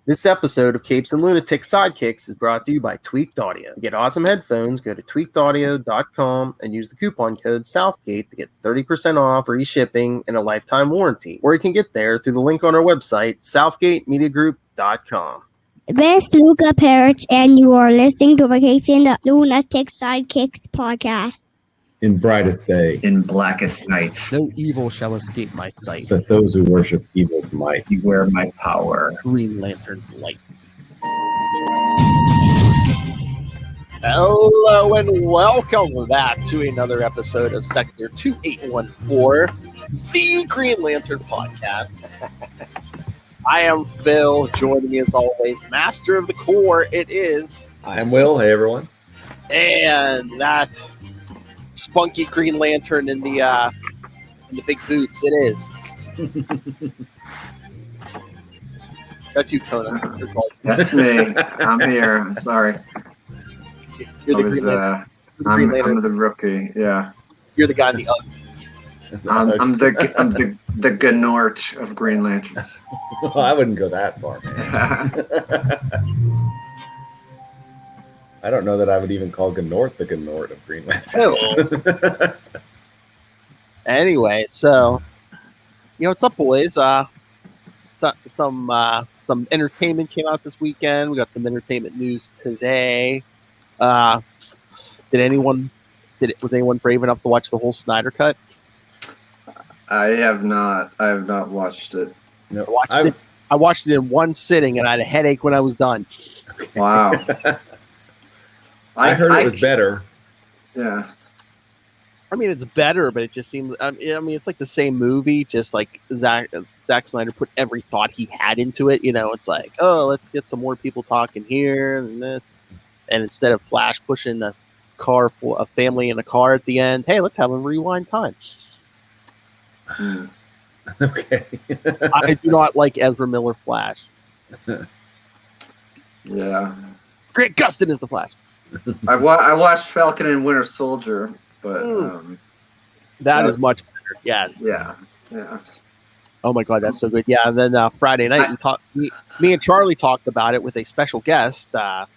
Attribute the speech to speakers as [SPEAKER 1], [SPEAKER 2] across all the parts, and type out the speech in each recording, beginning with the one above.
[SPEAKER 1] This episode of Capes and Lunatics Sidekicks is brought to you by Tweaked Audio. To get awesome headphones, go to tweakedaudio.com and use the coupon code Southgate to get 30% off, free shipping, and a lifetime warranty. Or you can get there through the link on our website, southgatemediagroup.com.
[SPEAKER 2] This is Luca Parrish, and you are listening to the Capes and the Lunatics Sidekicks Podcast.
[SPEAKER 3] In brightest day,
[SPEAKER 4] in blackest night,
[SPEAKER 1] No evil shall escape my sight.
[SPEAKER 3] but those who worship evil's might.
[SPEAKER 4] beware my power.
[SPEAKER 1] Green Lantern's light. Hello and welcome back to another episode of Sector 2814, the Green Lantern Podcast. I am Phil, joining me as always, Master of the Core, it is.
[SPEAKER 3] I'm Will. Hey, everyone.
[SPEAKER 1] And that spunky Green Lantern in the big boots, it is. That's you, Conan.
[SPEAKER 4] That's me. I'm here. Sorry.
[SPEAKER 1] You're the Green Lantern.
[SPEAKER 4] I'm the rookie. Yeah.
[SPEAKER 1] You're the guy in the Uggs.
[SPEAKER 4] I'm the Gnort of Green Lanterns.
[SPEAKER 3] Well, I wouldn't go that far, man. I don't know that I would even call Gnort the Gnort of Green Lantern.
[SPEAKER 1] Anyway, so what's up, boys? Some entertainment came out this weekend. We got some entertainment news today. Was anyone brave enough to watch the whole Snyder Cut?
[SPEAKER 4] I have not watched it.
[SPEAKER 3] No,
[SPEAKER 1] I watched it in one sitting, and I had a headache when I was done.
[SPEAKER 3] Okay.
[SPEAKER 4] Wow.
[SPEAKER 3] I heard it was better.
[SPEAKER 4] Yeah.
[SPEAKER 1] I mean, it's better, but it just seems. I mean, it's like the same movie, just like Zack Snyder put every thought he had into it. It's like, oh, let's get some more people talking here and this, and instead of Flash pushing a car for a family in a car at the end, hey, let's have a rewind time.
[SPEAKER 3] Okay.
[SPEAKER 1] I do not like Ezra Miller Flash.
[SPEAKER 4] Yeah.
[SPEAKER 1] Grant Gustin is the Flash.
[SPEAKER 4] I watched Falcon and Winter Soldier, but
[SPEAKER 1] that is much better. Yes.
[SPEAKER 4] Yeah.
[SPEAKER 1] Oh my God, that's so good. Yeah. And then Friday night, me and Charlie talked about it with a special guest, a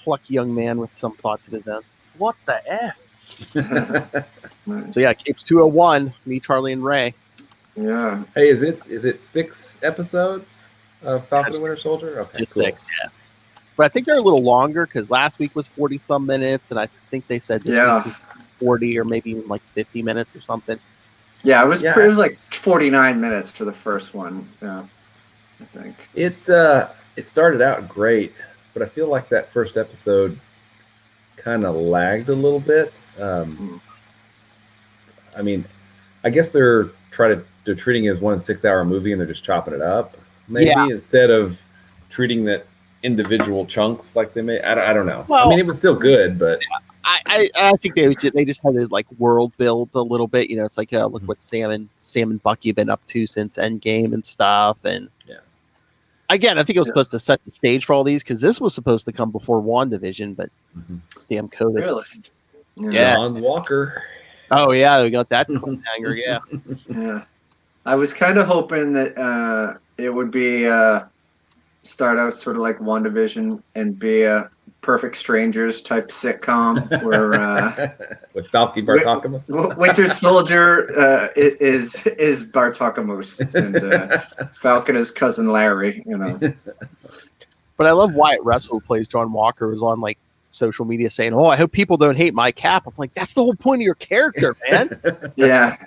[SPEAKER 1] plucky young man with some thoughts of his own. What the F?
[SPEAKER 4] Nice.
[SPEAKER 1] So yeah, Capes 201, me, Charlie, and Ray.
[SPEAKER 4] Yeah.
[SPEAKER 3] Hey, is it 6 episodes of Falcon and Winter Soldier? Okay,
[SPEAKER 1] Just
[SPEAKER 3] cool.
[SPEAKER 1] 6, yeah. But I think they're a little longer because last week was 40-some minutes, and I think they said this week's is 40 or maybe even like 50 minutes or something.
[SPEAKER 4] Yeah, it was like 49 minutes for the first one. Yeah, I think.
[SPEAKER 3] It started out great, but I feel like that first episode kind of lagged a little bit. I mean, I guess they're treating it as one 6-hour movie and they're just chopping it up, maybe instead of treating that individual chunks like they may. I don't know. Well, I mean, it was still good, but
[SPEAKER 1] I think they just had to like world build a little bit. It's like look what Sam and Bucky have been up to since Endgame and stuff. And again, I think it was supposed to set the stage for all these because this was supposed to come before WandaVision, but damn COVID.
[SPEAKER 4] Really?
[SPEAKER 1] Yeah.
[SPEAKER 3] John Walker.
[SPEAKER 1] Oh yeah, we got that hanger. Yeah.
[SPEAKER 4] Yeah. I was kind of hoping that it would be start out sort of like WandaVision and be a Perfect Strangers type sitcom where
[SPEAKER 3] with Valky Bartakamus.
[SPEAKER 4] Winter Soldier is Bartakamus and Falcon is cousin Larry.
[SPEAKER 1] But I love Wyatt Russell, who plays John Walker, was on like social media saying, "Oh, I hope people don't hate my cap." I'm like, that's the whole point of your character, man.
[SPEAKER 4] Yeah.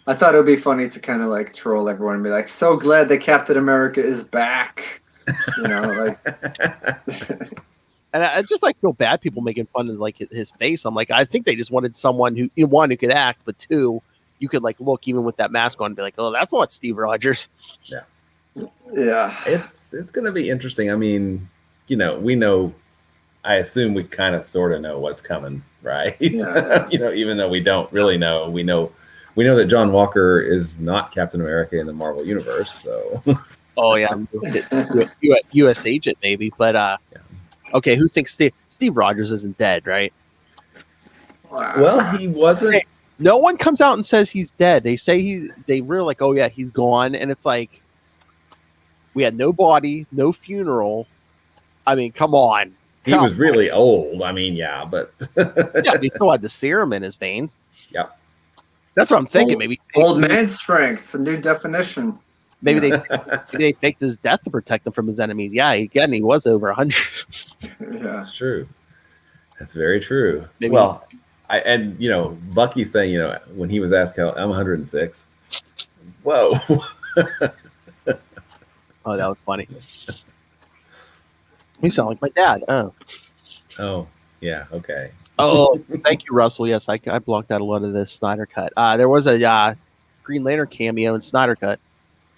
[SPEAKER 4] I thought it would be funny to kind of like troll everyone and be like, "So glad that Captain America is back," like.
[SPEAKER 1] And I just feel bad people making fun of like his face. I'm like, I think they just wanted someone who one who could act, but two, you could like look even with that mask on and be like, oh, that's not Steve Rogers.
[SPEAKER 4] Yeah.
[SPEAKER 3] It's gonna be interesting. I mean, we know. I assume we kind of sort of know what's coming, right?
[SPEAKER 4] Yeah.
[SPEAKER 3] Even though we don't really know, we know that John Walker is not Captain America in the Marvel universe. So.
[SPEAKER 1] Oh yeah, U.S. agent maybe, but okay. Who thinks Steve Rogers isn't dead, right?
[SPEAKER 3] Well, he wasn't.
[SPEAKER 1] No one comes out and says he's dead. They say they really like, oh yeah, he's gone, and it's like, We had no body, no funeral. I mean, come on.
[SPEAKER 3] He was really old. I mean, yeah, but
[SPEAKER 1] yeah, but he still had the serum in his veins.
[SPEAKER 3] Yep.
[SPEAKER 1] That's what I'm thinking. Maybe
[SPEAKER 4] old man strength, the new definition.
[SPEAKER 1] Maybe they faked his death to protect him from his enemies. Yeah, again, he was over 100.
[SPEAKER 4] Yeah,
[SPEAKER 3] that's true. That's very true.
[SPEAKER 1] Maybe.
[SPEAKER 3] Well, Bucky saying, when he was asked how I'm 106. Whoa.
[SPEAKER 1] Oh, that was funny. You sound like my dad.
[SPEAKER 3] Oh, yeah. Okay.
[SPEAKER 1] Oh, thank you, Russell. Yes, I blocked out a lot of this Snyder Cut. There was a Green Lantern cameo in Snyder Cut.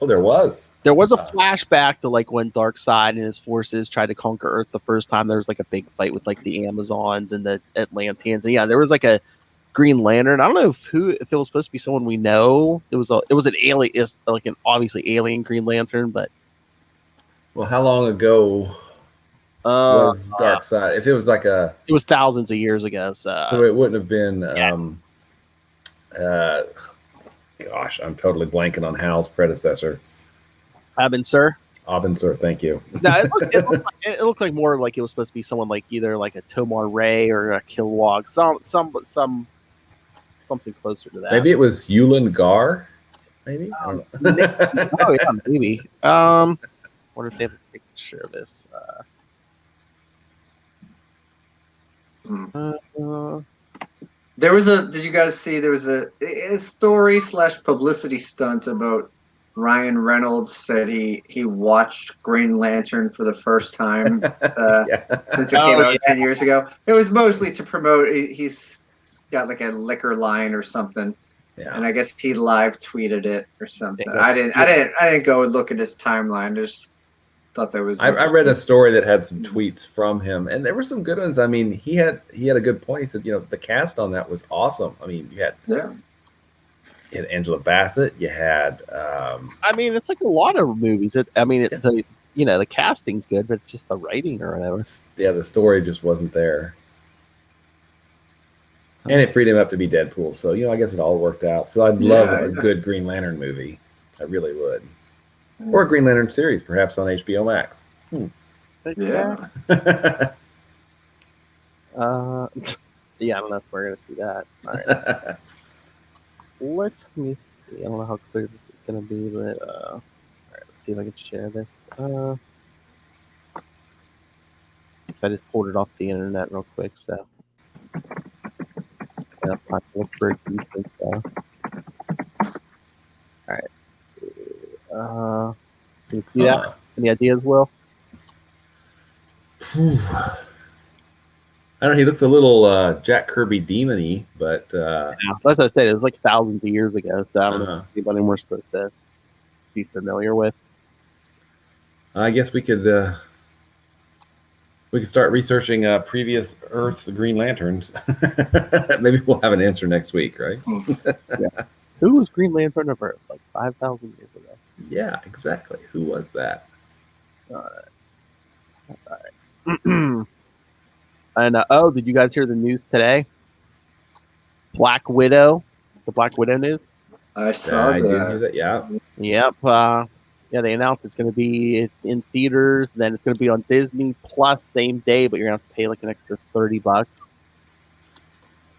[SPEAKER 3] Oh, there was.
[SPEAKER 1] There was a flashback to like when Darkseid and his forces tried to conquer Earth the first time. There was like a big fight with like the Amazons and the Atlanteans. And yeah, there was like a Green Lantern. I don't know if it was supposed to be someone we know. It was an alien. It's like an obviously alien Green Lantern, but.
[SPEAKER 3] Well, how long ago was Darkseid? If it was like
[SPEAKER 1] it was thousands of years ago.
[SPEAKER 3] So it wouldn't have been. Gosh, I'm totally blanking on Hal's predecessor.
[SPEAKER 1] Abin Sur,
[SPEAKER 3] thank you.
[SPEAKER 1] No, it looked like more like it was supposed to be someone like either like a Tomar Ray or a Kilowog, something closer to that.
[SPEAKER 3] Maybe it was Yulin Gar. Maybe. I don't know.
[SPEAKER 1] Oh yeah, maybe. Wonder if they have a picture of this.
[SPEAKER 4] There was did you guys see there was a story / publicity stunt about Ryan Reynolds said he watched Green Lantern for the first time since it came out 10 years ago. It was mostly to promote. He's got like a liquor line or something, and I guess he live tweeted it or something. I didn't go and look at his timeline. Just thought there was.
[SPEAKER 3] I read a story that had some tweets from him, and there were some good ones. I mean, he had a good point. He said, the cast on that was awesome. I mean, you had Angela Bassett. You had.
[SPEAKER 1] I mean, it's like a lot of movies. The casting's good, but it's just the writing or whatever.
[SPEAKER 3] Yeah, the story just wasn't there, and it freed him up to be Deadpool. So I guess it all worked out. So I'd love a good Green Lantern movie. I really would. Or a Green Lantern series, perhaps on HBO Max.
[SPEAKER 4] Yeah.
[SPEAKER 1] Yeah, I don't know if we're going to see that. All right. Let me see. I don't know how clear this is going to be, but all right, let's see if I can share this. I just pulled it off the internet real quick, so. Yeah, I look for a decent stuff. All right. Can you see that? Any ideas, Will?
[SPEAKER 3] I don't know. He looks a little Jack Kirby demon-y, but
[SPEAKER 1] as I said, it was like thousands of years ago, so I don't know if anybody we're supposed to be familiar with.
[SPEAKER 3] I guess we could start researching previous Earth's Green Lanterns. Maybe we'll have an answer next week, right?
[SPEAKER 1] Yeah. Who was Green Lantern of Earth? Like 5,000 years ago.
[SPEAKER 3] Yeah, exactly. Who was that?
[SPEAKER 1] All right. And did you guys hear the news today? Black Widow, the Black Widow news.
[SPEAKER 4] I saw that.
[SPEAKER 3] Did hear that. Yeah.
[SPEAKER 1] Yep. They announced it's going to be in theaters. Then it's going to be on Disney Plus same day, but you're going to have to pay like an extra $30.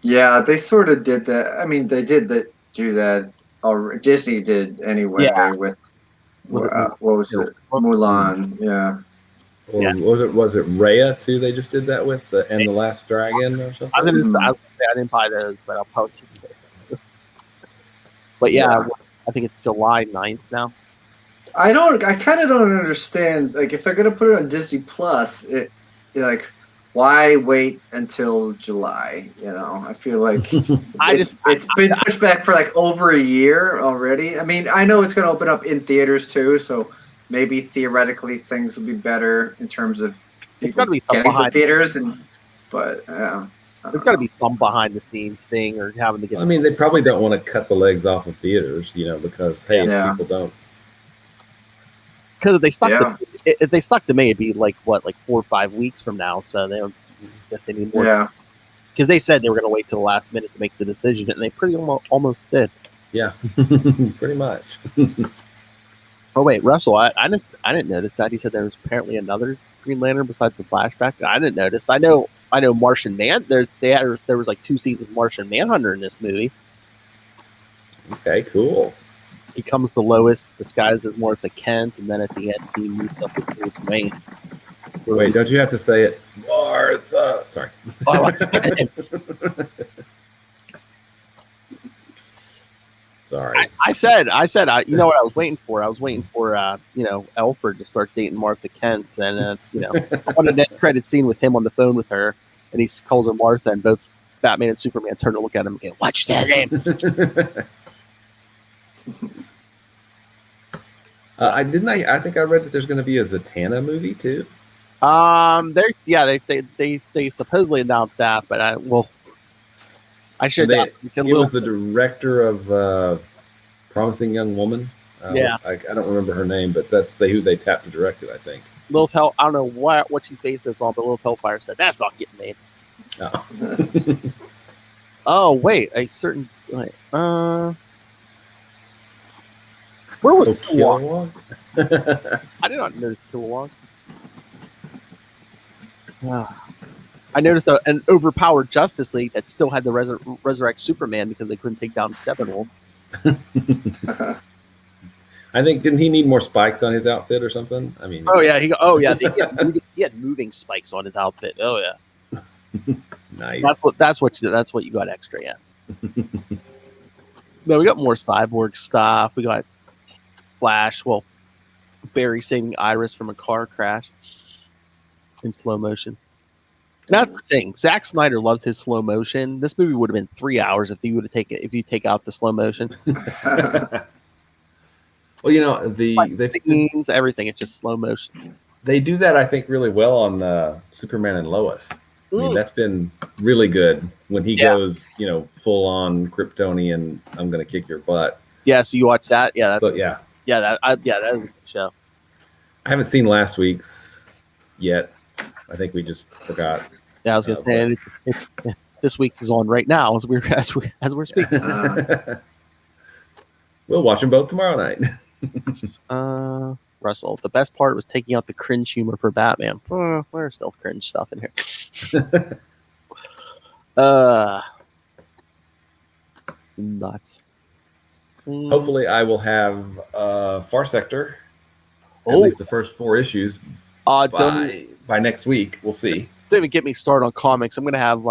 [SPEAKER 4] Yeah, they sort of did that. I mean, they did do that. Or Disney did anyway with what was it? Mulan. Yeah.
[SPEAKER 3] Or was it Raya too? They just did that with and the Last Dragon or something.
[SPEAKER 1] I didn't buy those, but I'll probably keep those. But I think it's July 9th now.
[SPEAKER 4] I kind of don't understand. Like, if they're gonna put it on Disney Plus, why wait until July? I feel like it's been pushed back for like over a year already. I mean, I know it's going to open up in theaters too, so maybe theoretically things will be better in terms of
[SPEAKER 1] it's got to be
[SPEAKER 4] getting to theaters, but
[SPEAKER 1] there's got to be some behind the scenes thing or having to get.
[SPEAKER 3] I mean, they probably don't want to cut the legs off of theaters, because people don't.
[SPEAKER 1] Because if they stuck to me, it'd be like 4 or 5 weeks from now. So they guess they need more.
[SPEAKER 4] Yeah.
[SPEAKER 1] Because they said they were going to wait till the last minute to make the decision, and they pretty almost did.
[SPEAKER 3] Yeah, pretty much.
[SPEAKER 1] Oh wait, Russell, I didn't notice that. He said there was apparently another Green Lantern besides the flashback. I didn't notice. I know Martian Man. There was like 2 scenes of Martian Manhunter in this movie.
[SPEAKER 3] Okay, cool.
[SPEAKER 1] He comes to Lois disguised as Martha Kent, and then at the end he meets up with Bruce Wayne.
[SPEAKER 3] Wait, don't you have to say it, Martha? Sorry.
[SPEAKER 1] Oh,
[SPEAKER 3] Sorry.
[SPEAKER 1] I said, you know what I was waiting for? I was waiting for, Alfred to start dating Martha Kent, and I wanted that credit scene with him on the phone with her, and he calls her Martha, and both Batman and Superman turn to look at him and go, "What's that name?"
[SPEAKER 3] I think I read that there's going to be a Zatanna movie too.
[SPEAKER 1] They supposedly announced that, but I should.
[SPEAKER 3] It was the director of Promising Young Woman.
[SPEAKER 1] Yeah,
[SPEAKER 3] I don't remember her name, but that's who they tapped to direct it, I think.
[SPEAKER 1] Lilith Hell. I don't know what she's based this on, but Lilith Hellfire said that's not getting made.
[SPEAKER 3] Oh,
[SPEAKER 1] oh wait, a certain. Wait, where was Kilowog? I did not notice Kilowog. I noticed an overpowered Justice League that still had the resurrect Superman because they couldn't take down Steppenwolf.
[SPEAKER 3] I think didn't he need more spikes on his outfit or something? I mean,
[SPEAKER 1] he had moving spikes on his outfit. Oh yeah,
[SPEAKER 3] nice.
[SPEAKER 1] That's what you got extra. Yeah. No, we got more Cyborg stuff. We got Flash. Well, Barry saving Iris from a car crash in slow motion. And that's the thing. Zack Snyder loves his slow motion. This movie would have been 3 hours if you take out the slow motion.
[SPEAKER 3] Well, the
[SPEAKER 1] scenes, everything. It's just slow motion.
[SPEAKER 3] They do that, I think, really well on Superman and Lois. I mean, that's been really good when he goes, full on Kryptonian. I'm going to kick your butt.
[SPEAKER 1] Yeah. So you watch that? Yeah.
[SPEAKER 3] That
[SPEAKER 1] is a good show.
[SPEAKER 3] I haven't seen last week's yet. I think we just forgot.
[SPEAKER 1] Yeah, I was gonna say it's this week's is on right now as we're speaking.
[SPEAKER 3] We'll watch them both tomorrow night.
[SPEAKER 1] Russell, the best part was taking out the cringe humor for Batman. There's still cringe stuff in here. Nuts.
[SPEAKER 3] Hopefully, I will have Far Sector. At least the first 4 issues by next week. We'll see.
[SPEAKER 1] Don't even get me started on comics. I'm going to have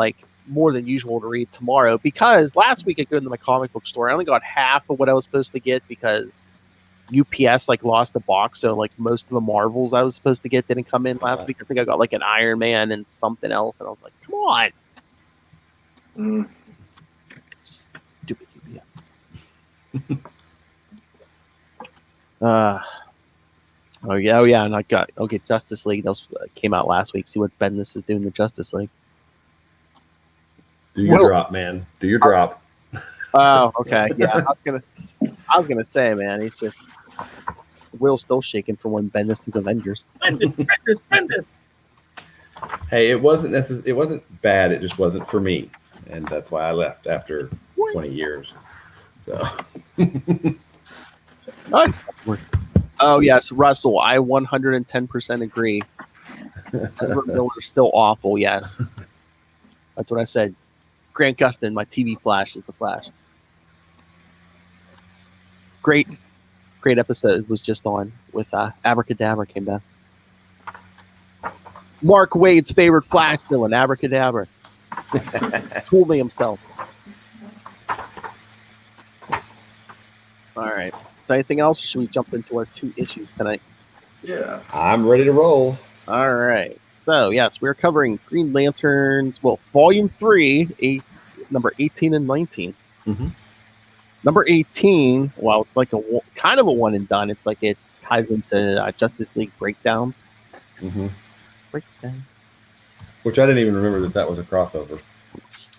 [SPEAKER 1] more than usual to read tomorrow because last week I go into my comic book store. I only got half of what I was supposed to get because UPS lost the box. So most of the Marvels I was supposed to get didn't come in last week. I think I got an Iron Man and something else. And I was like, come on. Stupid UPS. Oh yeah, and I'll get Justice League. Those came out last week. See what Bendis is doing to Justice League.
[SPEAKER 3] Do your drop, man. Do your drop.
[SPEAKER 1] Oh, okay. Yeah, I was gonna say, man, he's just Will's still shaking from when Bendis took Avengers. Bendis.
[SPEAKER 3] Hey, it wasn't bad. It just wasn't for me, and that's why I left after 20 years. So.
[SPEAKER 1] Oh yes, Russell. I 110% agree. Ezra Miller's still awful. Yes, that's what I said. Grant Gustin, my TV Flash, is the Flash. Great episode was just on with Abracadabra came down. Mark Wade's favorite Flash villain, Abracadabra, tooled me himself. All right. So anything else, or should we jump into our 2 issues tonight?
[SPEAKER 4] Yeah.
[SPEAKER 3] I'm ready to roll.
[SPEAKER 1] All right. So, yes, we're covering Green Lanterns, Volume 3, number 18 and 19.
[SPEAKER 3] Mm-hmm.
[SPEAKER 1] Number 18, kind of a one and done. It's it ties into Justice League breakdowns.
[SPEAKER 3] Mm-hmm.
[SPEAKER 1] Breakdown.
[SPEAKER 3] Which I didn't even remember that was a crossover.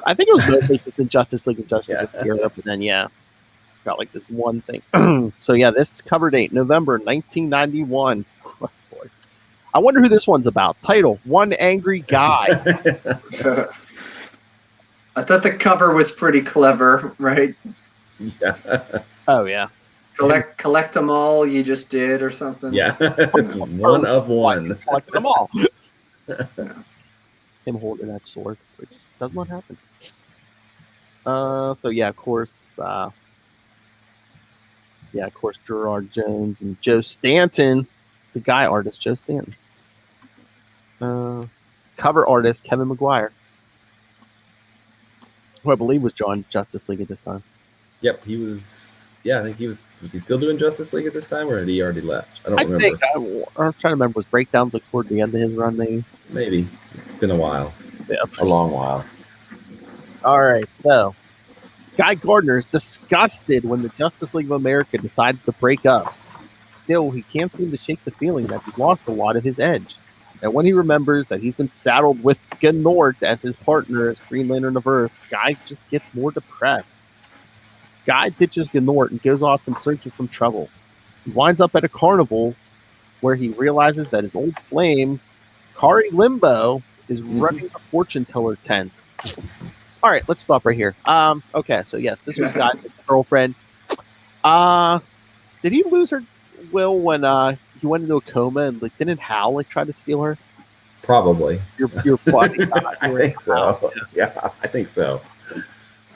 [SPEAKER 1] I think it was mostly just in Justice League and Justice League Europe, but then, got this one thing. So this cover date November 1991. Oh, boy. I wonder who this one's about. Title: One Angry Guy.
[SPEAKER 4] I thought the cover was pretty clever, right?
[SPEAKER 3] Yeah.
[SPEAKER 1] Oh yeah.
[SPEAKER 4] collect them all you just did or something.
[SPEAKER 3] Yeah, it's one of one.
[SPEAKER 1] Collect them all. Him holding that sword, which does not happen. So yeah, of course, Gerard Jones and Joe Stanton, the guy artist Joe Stanton. Cover artist Kevin McGuire, who I believe was drawing Justice League at this time.
[SPEAKER 3] Yep, he was. Yeah, I think he was. Was he still doing Justice League at this time, or had he already left? I don't remember.
[SPEAKER 1] I'm trying to remember. Was Breakdowns like toward the end of his run, maybe?
[SPEAKER 3] Maybe. It's been a while.
[SPEAKER 1] Yeah.
[SPEAKER 3] A long while.
[SPEAKER 1] All right, so Guy Gardner is disgusted when the Justice League of America decides to break up. Still, he can't seem to shake the feeling that he's lost a lot of his edge. And when he remembers that he's been saddled with Gnort as his partner as Green Lantern of Earth, Guy just gets more depressed. Guy ditches Gnort and goes off in search of some trouble. He winds up at a carnival where he realizes that his old flame, Kari Limbo, is running a fortune teller tent. All right, let's stop right here. Okay, so yes, this was Guy's girlfriend. Did he lose her will when he went into a coma and like didn't Hal like try to steal her?
[SPEAKER 3] Probably.
[SPEAKER 1] Your buddy.
[SPEAKER 3] I think so. Yeah, I think so.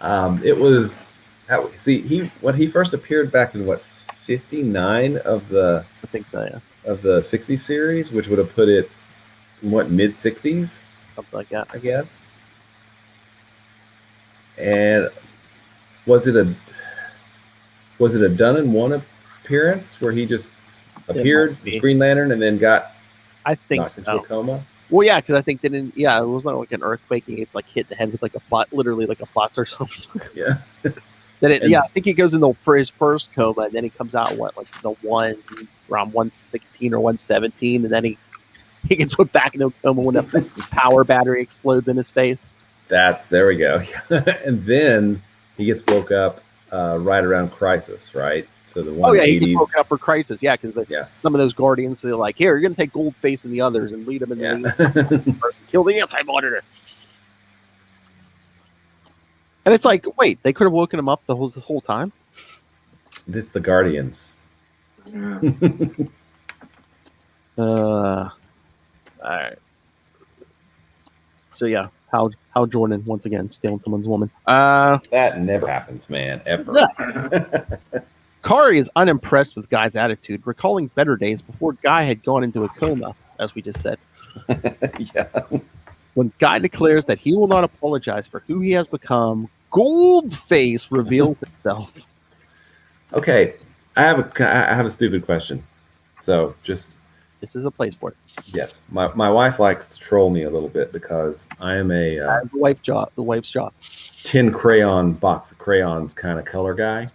[SPEAKER 3] It was. When he first appeared back in what 59 of the.
[SPEAKER 1] I think so. Yeah.
[SPEAKER 3] Of the 60s series, which would have put it in what mid 60s,
[SPEAKER 1] something like that,
[SPEAKER 3] I guess. And was it a done in one appearance where he just appeared with Green Lantern and then got knocked into a coma?
[SPEAKER 1] Well, yeah, because I think it wasn't like an earthquake. It's like hit the head with like a butt, literally like a bus or something.
[SPEAKER 3] Yeah.
[SPEAKER 1] I think he goes in for his first coma, and then he comes out around 116 or 117, and then he gets put back in the coma when a power battery explodes in his face.
[SPEAKER 3] There we go. And then he gets woke up right around Crisis, right? So the 180s.
[SPEAKER 1] He gets woke up for Crisis, yeah, because some of those Guardians are like, here, you're going to take Goldface and the others and lead them in the first, kill the Anti-Monitor. And it's like, wait, they could have woken him up this whole time?
[SPEAKER 3] It's the Guardians.
[SPEAKER 4] Yeah.
[SPEAKER 1] All right. So yeah, Hal Jordan once again stealing someone's woman.
[SPEAKER 3] That never happens, man, ever.
[SPEAKER 1] Kari is unimpressed with Guy's attitude, recalling better days before Guy had gone into a coma, as we just said.
[SPEAKER 3] Yeah.
[SPEAKER 1] When Guy declares that he will not apologize for who he has become, Goldface reveals himself.
[SPEAKER 3] Okay, I have a stupid question. So just
[SPEAKER 1] this is a place for it.
[SPEAKER 3] Yes, my wife likes to troll me a little bit because I am the
[SPEAKER 1] wife's job.
[SPEAKER 3] Tin crayon box of crayons kind of color guy.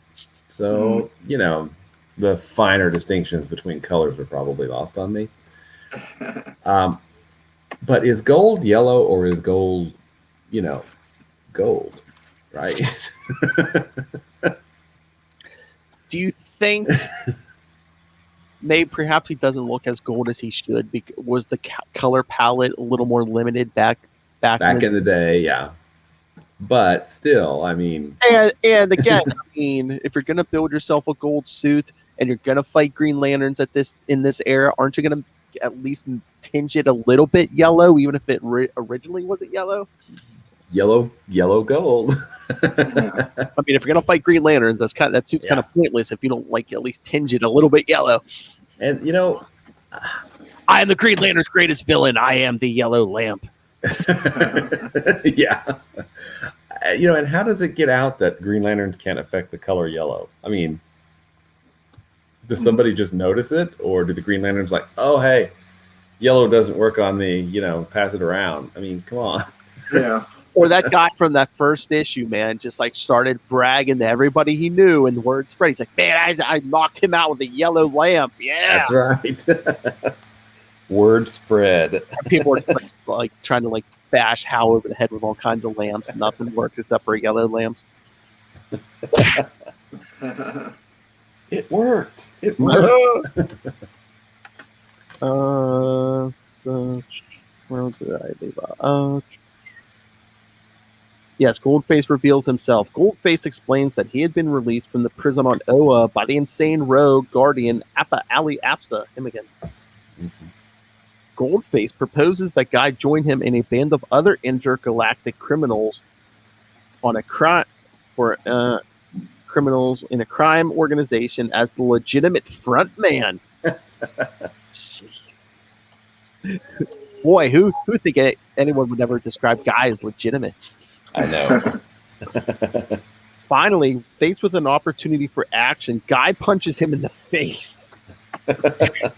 [SPEAKER 3] So the finer distinctions between colors are probably lost on me. But is gold yellow or is gold, gold? Right.
[SPEAKER 1] Do you think perhaps he doesn't look as gold as he should? Was the color palette a little more limited back
[SPEAKER 3] in the day? Yeah, but still, I mean,
[SPEAKER 1] and again, if you're gonna build yourself a gold suit and you're gonna fight Green Lanterns in this era, aren't you gonna at least tinge it a little bit yellow, even if it originally wasn't yellow?
[SPEAKER 3] Yellow gold.
[SPEAKER 1] If you're gonna fight Green Lanterns, that suit's kind of pointless if you don't at least tinge it a little bit yellow.
[SPEAKER 3] And
[SPEAKER 1] I am the Green Lantern's greatest villain. I am the yellow lamp.
[SPEAKER 3] Yeah. And how does it get out that Green Lanterns can't affect the color yellow? Does somebody just notice it, or do the Green Lanterns like, oh hey, yellow doesn't work on me, pass it around? Come on.
[SPEAKER 4] Yeah.
[SPEAKER 1] Or that guy from that first issue, man, just started bragging to everybody he knew, and the word spread. He's like, man, I knocked him out with a yellow lamp. Yeah,
[SPEAKER 3] that's right. Word spread.
[SPEAKER 1] People are just trying to bash Hal over the head with all kinds of lamps, and nothing works except for yellow lamps.
[SPEAKER 3] It worked. It worked.
[SPEAKER 1] Where did I leave? Yes, Goldface reveals himself. Goldface explains that he had been released from the prison on Oa by the insane rogue guardian Appa Ali Apsa. Him again.
[SPEAKER 3] Mm-hmm.
[SPEAKER 1] Goldface proposes that Guy join him in a band of other intergalactic criminals on a crime criminals in a crime organization as the legitimate front man. Jeez. Boy, who think anyone would ever describe Guy as legitimate?
[SPEAKER 3] I know.
[SPEAKER 1] Finally, faced with an opportunity for action, Guy punches him in the face. Yeah,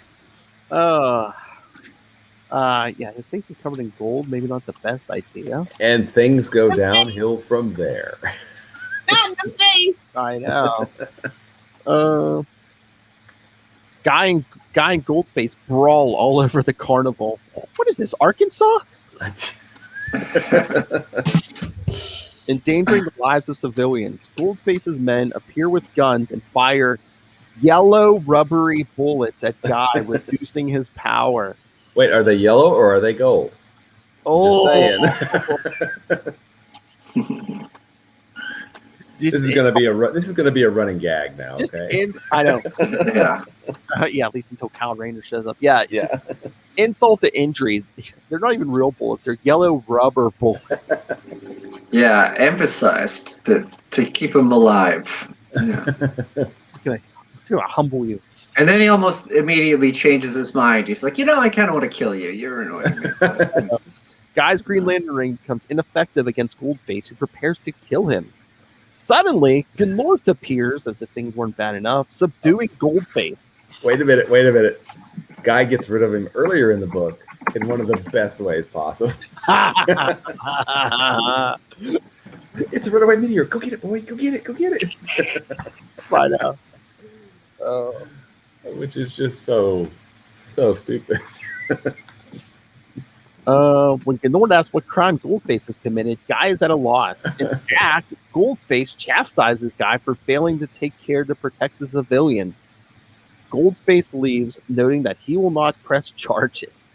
[SPEAKER 1] his face is covered in gold. Maybe not the best idea.
[SPEAKER 3] And things go downhill from there.
[SPEAKER 5] Not in the face.
[SPEAKER 1] I know. Guy and Goldface brawl all over the carnival. What is this, Arkansas? Endangering the lives of civilians, Goldface's men appear with guns and fire yellow rubbery bullets at Guy, reducing his power.
[SPEAKER 3] Wait, are they yellow or are they gold?
[SPEAKER 1] Oh,
[SPEAKER 3] Just saying. This is gonna be a running gag now. Okay.
[SPEAKER 1] I know.
[SPEAKER 4] Yeah.
[SPEAKER 1] Yeah, at least until Kyle Rayner shows up. Yeah. Insult to injury. They're not even real bullets. They're yellow rubber bullets.
[SPEAKER 4] Yeah, emphasized to keep him alive. Yeah.
[SPEAKER 1] Just gonna humble you.
[SPEAKER 4] And then he almost immediately changes his mind. He's like, I kind of want to kill you. You're annoying me.
[SPEAKER 1] Guy's Green Lantern ring becomes ineffective against Goldface, who prepares to kill him. Suddenly, Gnort appears, as if things weren't bad enough, subduing Goldface.
[SPEAKER 3] Wait a minute. Guy gets rid of him earlier in the book in one of the best ways possible. It's a runaway meteor. Go get it, boy. Go get it.
[SPEAKER 1] I know.
[SPEAKER 3] Which is just so stupid.
[SPEAKER 1] When Gnort asks what crime Goldface has committed, Guy is at a loss. In fact, Goldface chastises Guy for failing to take care to protect the civilians. Goldface leaves, noting that he will not press charges.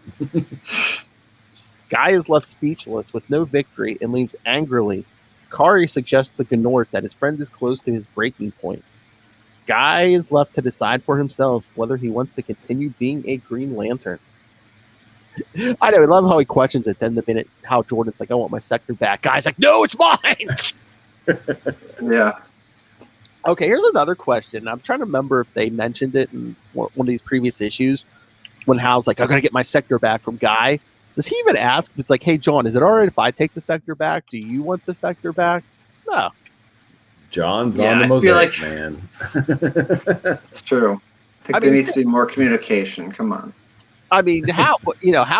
[SPEAKER 1] Guy is left speechless with no victory and leaves angrily. Kari suggests to Gnort that his friend is close to his breaking point. Guy is left to decide for himself whether he wants to continue being a Green Lantern. I know, I love how he questions it. Then the minute how Jordan's like, I want my sector back. Guy's like, no, it's mine.
[SPEAKER 4] Yeah.
[SPEAKER 1] Okay, here's another question. I'm trying to remember if they mentioned it in one of these previous issues when Hal's like, I'm going to get my sector back from Guy. Does he even ask? It's like, hey, John, is it all right if I take the sector back? Do you want the sector back? No.
[SPEAKER 3] John's on the mosaic, man.
[SPEAKER 4] It's true. I think there needs to be more communication. Come on.
[SPEAKER 1] I mean, how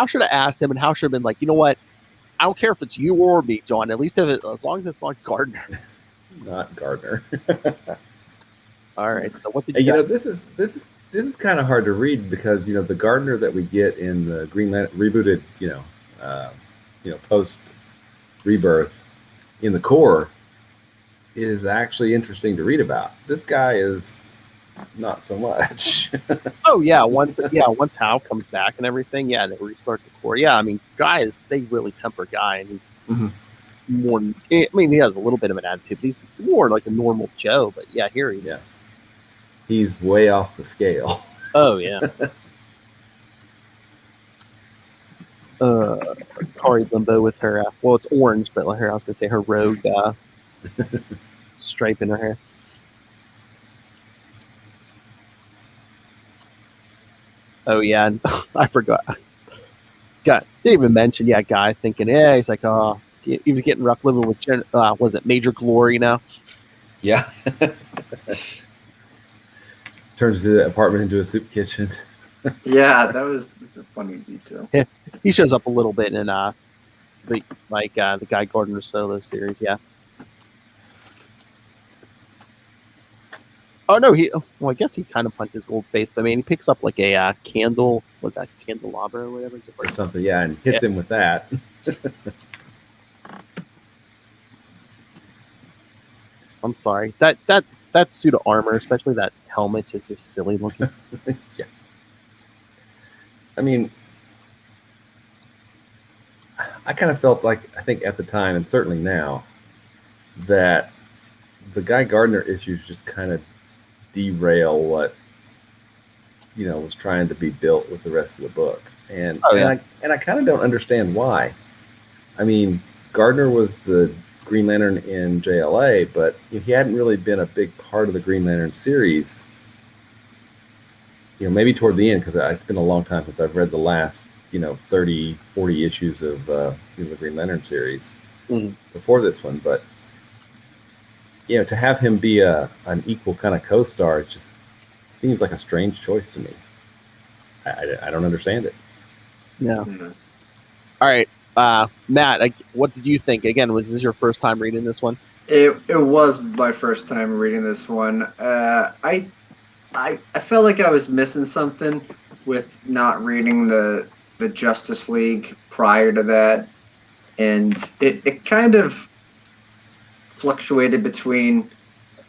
[SPEAKER 1] should I ask him, and how should have been like, you know what? I don't care if it's you or me, John. At least as long as it's not Gardner.
[SPEAKER 3] Not Gardner.
[SPEAKER 1] All right. So what did you?
[SPEAKER 3] This is kind of hard to read because the Gardner that we get in the Green Lantern rebooted, post rebirth in the core is actually interesting to read about. This guy is not so much.
[SPEAKER 1] Oh yeah, once Hal comes back and everything, they restart the core. Yeah, I mean, they really temper Guy, and he's more. I mean, he has a little bit of an attitude, but he's more like a normal Joe. But yeah, here
[SPEAKER 3] he's way off the scale.
[SPEAKER 1] Oh yeah. Kari Limbo with her. Well, it's orange, but I was gonna say her rogue stripe in her hair. Oh yeah, and I forgot. Didn't even mention. Yeah, Guy thinking, he's like, he was getting rough living with was it Major Glory now?
[SPEAKER 3] Yeah. Turns the apartment into a soup kitchen.
[SPEAKER 4] Yeah, that's a funny detail.
[SPEAKER 1] Yeah, he shows up a little bit in the Guy Gardner solo series. Yeah. Oh no, I guess he kind of punches Goldface, but I mean, he picks up like a candle. Was that candelabra or whatever? Just like
[SPEAKER 3] or something, yeah, and hits him with that.
[SPEAKER 1] I'm sorry. That suit of armor, especially that helmet, is just silly looking.
[SPEAKER 3] Yeah. I mean, I kind of felt like, I think at the time, and certainly now, that the Guy Gardner issues just kind of derail what was trying to be built with the rest of the book, and I kind of don't understand why. I mean, Gardner was the Green Lantern in JLA, but he hadn't really been a big part of the Green Lantern series. Maybe toward the end, because it's been a long time since I've read the last 30, 40 issues of the Green Lantern series before this one, but to have him be an equal kind of co-star, it just seems like a strange choice to me. I don't understand it.
[SPEAKER 1] Yeah. All right, Matt, what did you think? Again, was this your first time reading this one?
[SPEAKER 4] It was my first time reading this one. I felt like I was missing something with not reading the Justice League prior to that, and it kind of fluctuated between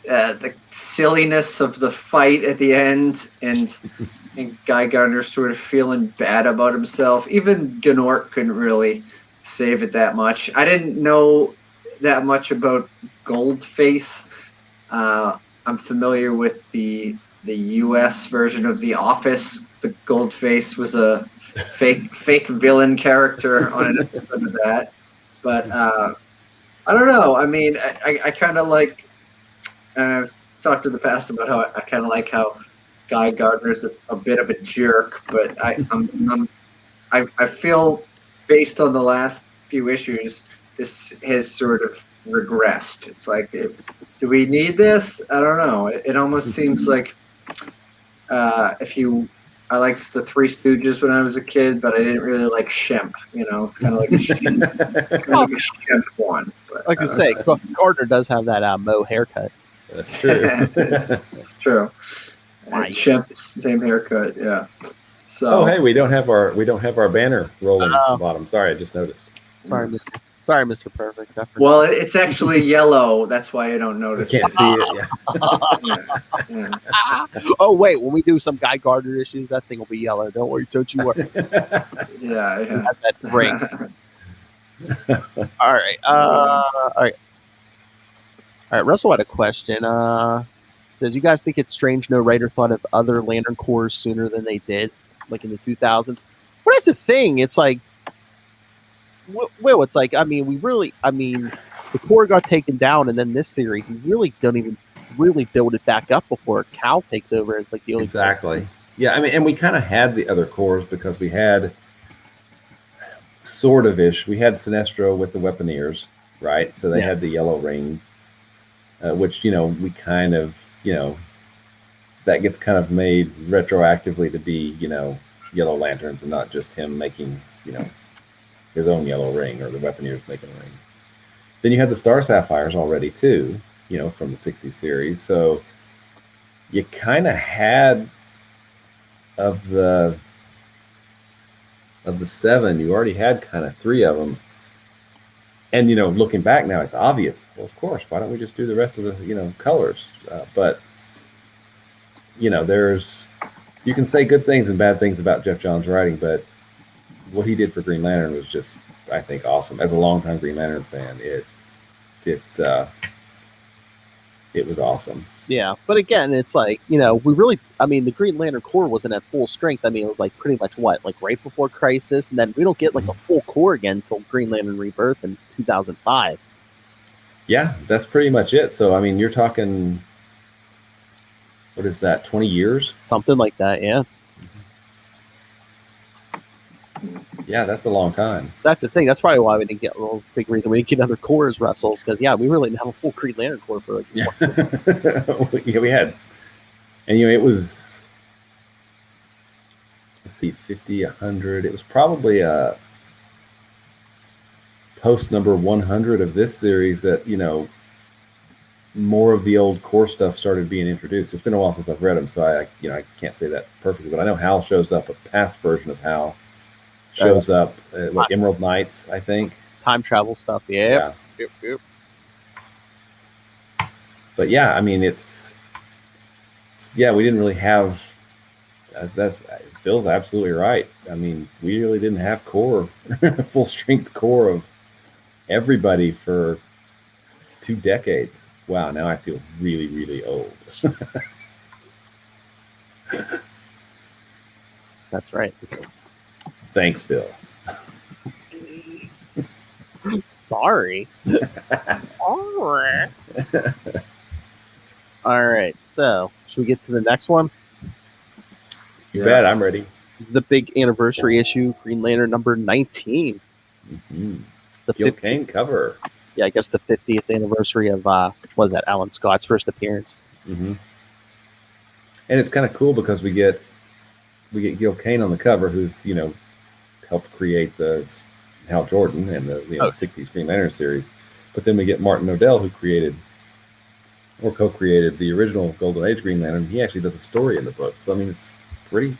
[SPEAKER 4] the silliness of the fight at the end and Guy Gardner sort of feeling bad about himself. Even Gnort couldn't really save it that much. I didn't know that much about Goldface. I'm familiar with the U.S. version of The Office. The Goldface was a fake villain character on an episode of that. But I don't know. I mean, I kind of like. I've talked in the past about how I kind of like how Guy Gardner's a bit of a jerk, but I feel based on the last few issues, this has sort of regressed. It's like, do we need this? I don't know. It almost seems like I liked the Three Stooges when I was a kid, but I didn't really like Shemp. It's kind of like a Shemp one. But,
[SPEAKER 1] like I say, Gardner does have that Mo haircut.
[SPEAKER 3] That's true.
[SPEAKER 4] It's true. Shemp, same haircut. Yeah.
[SPEAKER 3] So. Oh, hey, we don't have our banner rolling at the bottom. Sorry, I just noticed.
[SPEAKER 1] Sorry, Mr. Perfect.
[SPEAKER 4] Well, it's actually yellow. That's why I don't notice.
[SPEAKER 3] I can't see it.
[SPEAKER 4] Yeah.
[SPEAKER 1] Oh wait, when we do some Guy Gardner issues, that thing will be yellow. Don't worry, don't you worry.
[SPEAKER 4] Yeah.
[SPEAKER 1] Has that ring. All right. All right. Russell had a question. Says, you guys think it's strange no writer thought of other Lantern Corps sooner than they did, like in the 2000s? Well, that's the thing. It's like, it's like, the Corps got taken down, and then this series, you really don't even really build it back up before Cal takes over as like the only.
[SPEAKER 3] Exactly. Player. Yeah, and we kind of had the other Corps because we had sort of ish. We had Sinestro with the Weaponeers, right? So they had the yellow rings. Which, we kind of, that gets kind of made retroactively to be, Yellow Lanterns and not just him making, his own yellow ring or the Weaponeers making a ring. Then you had the Star Sapphires already too, from the 60s series. So you kind of had of the 7, you already had kind of 3 of them. And, looking back now, it's obvious. Well, of course, why don't we just do the rest of the, colors? But, you can say good things and bad things about Jeff Johns' writing, but what he did for Green Lantern was just, I think, awesome. As a longtime Green Lantern fan, it was awesome.
[SPEAKER 1] Yeah, but again, it's like, the Green Lantern Corps wasn't at full strength. It was like pretty much right before Crisis, and then we don't get like a full Corps again until Green Lantern Rebirth in 2005.
[SPEAKER 3] Yeah, that's pretty much it. So, you're talking, what is that, 20 years?
[SPEAKER 1] Something like that, yeah.
[SPEAKER 3] Yeah, that's a long time.
[SPEAKER 1] That's the thing. That's probably why we didn't get big reason we didn't get other Corps Russells, because we really didn't have a full Green Lantern Corps for like.
[SPEAKER 3] Yeah, we had, and it was. Let's see, 50, 100. It was probably a post number 100 of this series that more of the old Corps stuff started being introduced. It's been a while since I've read them, so I can't say that perfectly, but I know Hal shows up. A past version of Hal shows up, Emerald Knights, I think.
[SPEAKER 1] Time travel stuff, yeah.
[SPEAKER 3] Yep. But yeah, it's we didn't really have. Phil's absolutely right. We really didn't have Corps, full strength Corps of everybody for 2 decades. Wow, now I feel really, really old.
[SPEAKER 1] That's right.
[SPEAKER 3] Thanks, Phil.
[SPEAKER 1] Sorry. All right, so should we get to the next one?
[SPEAKER 3] You bet, I'm ready.
[SPEAKER 1] The big anniversary issue, Green Lantern number 19.
[SPEAKER 3] Mm-hmm.
[SPEAKER 1] It's the
[SPEAKER 3] Gil Kane cover.
[SPEAKER 1] Yeah, I guess the 50th anniversary of what was that, Alan Scott's first appearance.
[SPEAKER 3] Mm-hmm. And it's kind of cool because we get Gil Kane on the cover, who's helped create the Hal Jordan and the 60s Green Lantern series. But then we get Martin Odell, who created or co-created the original Golden Age Green Lantern. He actually does a story in the book. So I mean, it's pretty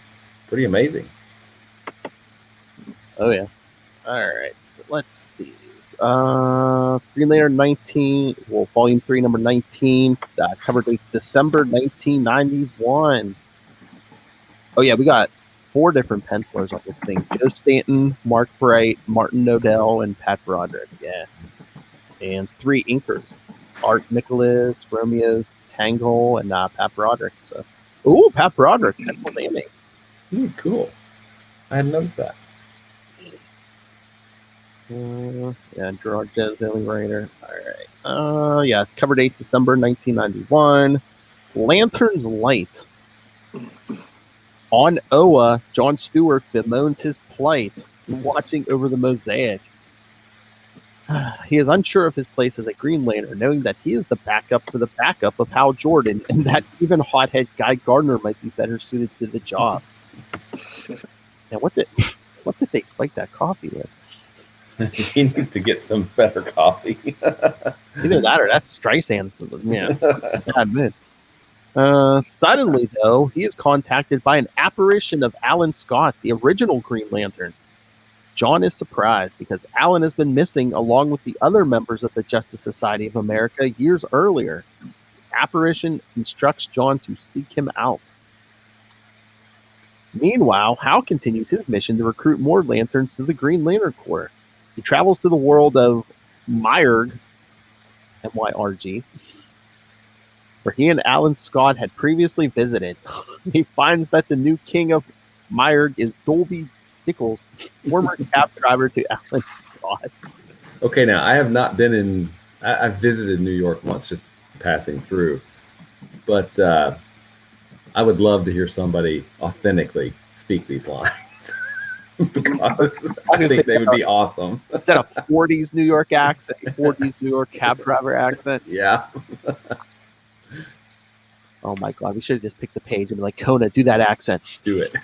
[SPEAKER 3] amazing.
[SPEAKER 1] Oh yeah. All right. So let's see. Green Lantern 19, Volume 3, number 19. Cover date December 1991. Oh yeah, we got 4 different pencilers on this thing: Joe Stanton, Mark Bright, Martin Odell, and Pat Broderick. Yeah, and 3 inkers: Art Nicholas, Romeo Tangle, and Pat Broderick. So, ooh, Pat Broderick, pencil names.
[SPEAKER 3] Cool. I hadn't noticed that.
[SPEAKER 1] Yeah, Gerard Jones, the only writer. All right. Yeah, cover date December 1991. Lantern's Light. On Oa, John Stewart bemoans his plight, watching over the mosaic. He is unsure of his place as a Green Lantern, knowing that he is the backup for the backup of Hal Jordan, and that even hothead Guy Gardner might be better suited to the job. Now, what did they spike that coffee with?
[SPEAKER 3] He needs to get some better coffee.
[SPEAKER 1] Either that or that's Streisand's. Yeah, bad mood. Suddenly, though, he is contacted by an apparition of Alan Scott, the original Green Lantern. John is surprised because Alan has been missing along with the other members of the Justice Society of America years earlier. The apparition instructs John to seek him out. Meanwhile, Hal continues his mission to recruit more Lanterns to the Green Lantern Corps. He travels to the world of Myrg, M-Y-R-G, where he and Alan Scott had previously visited. He finds that the new king of Myrg is Dolby Nichols, former cab driver to Alan Scott.
[SPEAKER 3] Okay, now I have not been I've visited New York once, just passing through, but I would love to hear somebody authentically speak these lines. Because I think they would be awesome.
[SPEAKER 1] Is that a 40s New York accent? 40s New York cab driver accent?
[SPEAKER 3] Yeah.
[SPEAKER 1] Oh my God, we should have just picked the page and be like, Kona, do that accent.
[SPEAKER 3] Do it.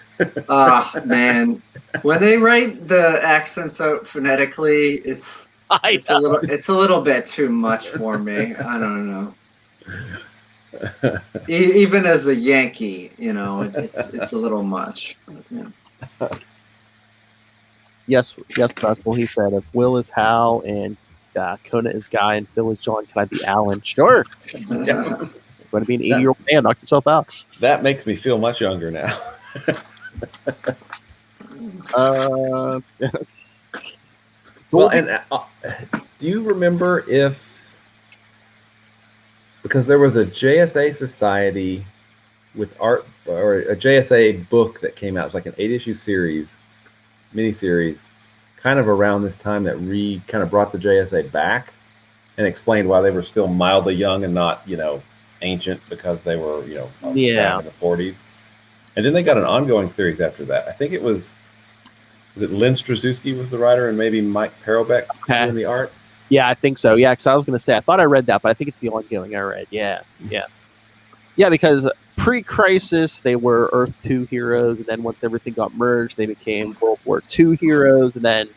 [SPEAKER 4] Man. When they write the accents out phonetically, it's a little bit too much for me. I don't know. Even as a Yankee, it's a little much. Yeah.
[SPEAKER 1] Yes, Russell. He said, if Will is Hal and Kona is Guy and Phil is John, can I be Alan? Sure.
[SPEAKER 3] Yeah.
[SPEAKER 1] Going to be an 80-year-old man. Knock yourself out.
[SPEAKER 3] That makes me feel much younger now. Well, and do you remember because there was a JSA Society with art, or a JSA book that came out. It was like an 8-issue miniseries, kind of around this time, that kind of brought the JSA back and explained why they were still mildly young and not, ancient, because they were, in the 40s. And then they got an ongoing series after that. I think it was it Lynn Straczewski was the writer, and maybe Mike Perelbeck doing the art?
[SPEAKER 1] Yeah, I think so. Yeah, because I was going to say, I thought I read that, but I think it's the ongoing I read. Yeah. Yeah, because pre-Crisis, they were Earth 2 heroes, and then once everything got merged, they became World War II heroes, and then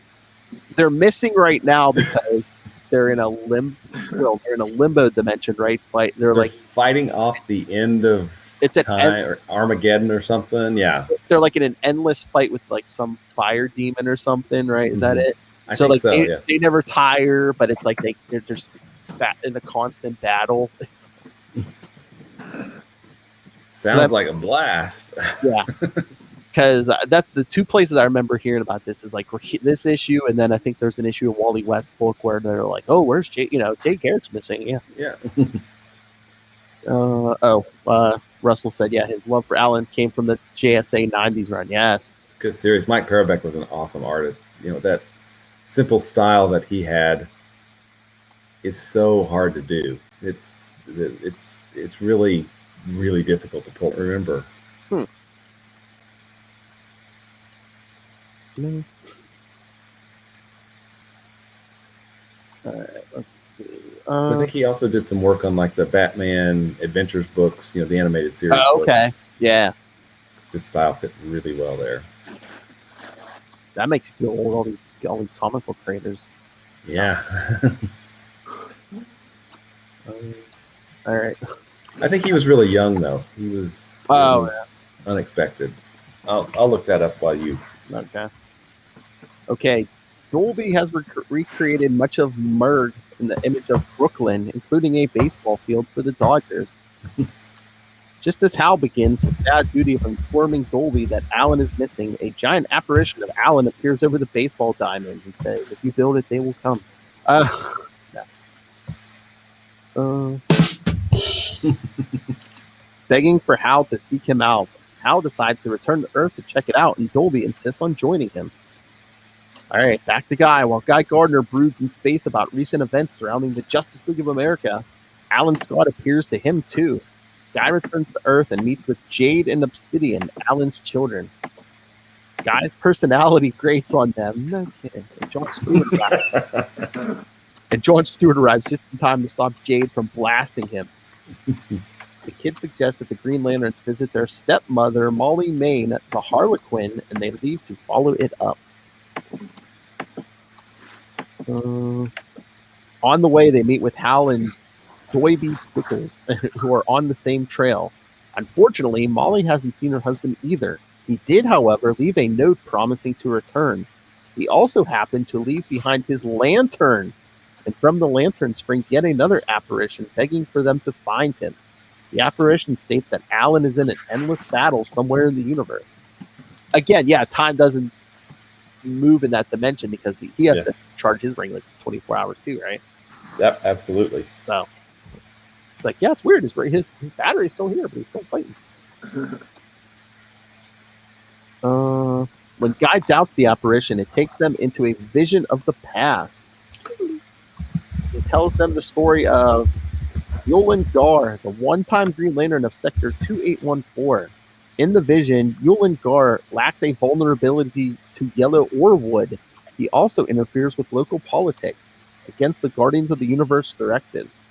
[SPEAKER 1] they're missing right now because they're in a limbo dimension, right? They're like
[SPEAKER 3] fighting off the end of time, or Armageddon or something. Yeah,
[SPEAKER 1] they're like in an endless fight with like some fire demon or something, right? Is that it?
[SPEAKER 3] I think
[SPEAKER 1] they never tire, but it's like they're just in a constant battle.
[SPEAKER 3] Sounds like a blast.
[SPEAKER 1] Yeah. because that's the two places I remember hearing about this is like this issue, and then I think there's an issue of Wally West book where they're like, "Oh, where's Jay? Jay Garrett's missing."
[SPEAKER 3] Yeah.
[SPEAKER 1] Russell said, "Yeah, his love for Alan came from the JSA '90s run." Yes,
[SPEAKER 3] it's a good series. Mike Parobeck was an awesome artist. That simple style that he had is so hard to do. It's really, really difficult to remember.
[SPEAKER 1] All right, let's see.
[SPEAKER 3] I think he also did some work on like the Batman Adventures books, the animated series.
[SPEAKER 1] Okay, books. Yeah.
[SPEAKER 3] His style fit really well there.
[SPEAKER 1] That makes you feel old. All these comic book creators.
[SPEAKER 3] Yeah.
[SPEAKER 1] All right.
[SPEAKER 3] I think he was really young though. He was. Unexpected. I'll look that up while you.
[SPEAKER 1] Okay. Dolby has recreated much of Merg in the image of Brooklyn, including a baseball field for the Dodgers. Just as Hal begins the sad duty of informing Dolby that Alan is missing, a giant apparition of Alan appears over the baseball diamond and says, "If you build it, they will come." Begging for Hal to seek him out, Hal decides to return to Earth to check it out, and Dolby insists on joining him. All right, back to Guy. While Guy Gardner broods in space about recent events surrounding the Justice League of America, Alan Scott appears to him too. Guy returns to Earth and meets with Jade and Obsidian, Alan's children. Guy's personality grates on them. No kidding. And John Stewart arrives just in time to stop Jade from blasting him. The kid suggests that the Green Lanterns visit their stepmother, Molly Main, the Harlequin, and they leave to follow it up. On the way, they meet with Hal and Doiby Pickles, who are on the same trail. Unfortunately, Molly hasn't seen her husband either. He did, however, leave a note promising to return. He also happened to leave behind his lantern, and from the lantern springs yet another apparition begging for them to find him. The apparition states that Alan is in an endless battle somewhere in the universe. Again, time doesn't move in that dimension because he has to charge his ring like 24 hours too, right?
[SPEAKER 3] Yep, absolutely.
[SPEAKER 1] So it's like, it's weird. His battery's still here, but he's still fighting. When Guy doubts the apparition, it takes them into a vision of the past. It tells them the story of Yulin Gar, the one-time Green Lantern of Sector 2814. In the vision, Yulin Gar lacks a vulnerability to yellow or wood. He also interferes with local politics against the Guardians of the Universe directives.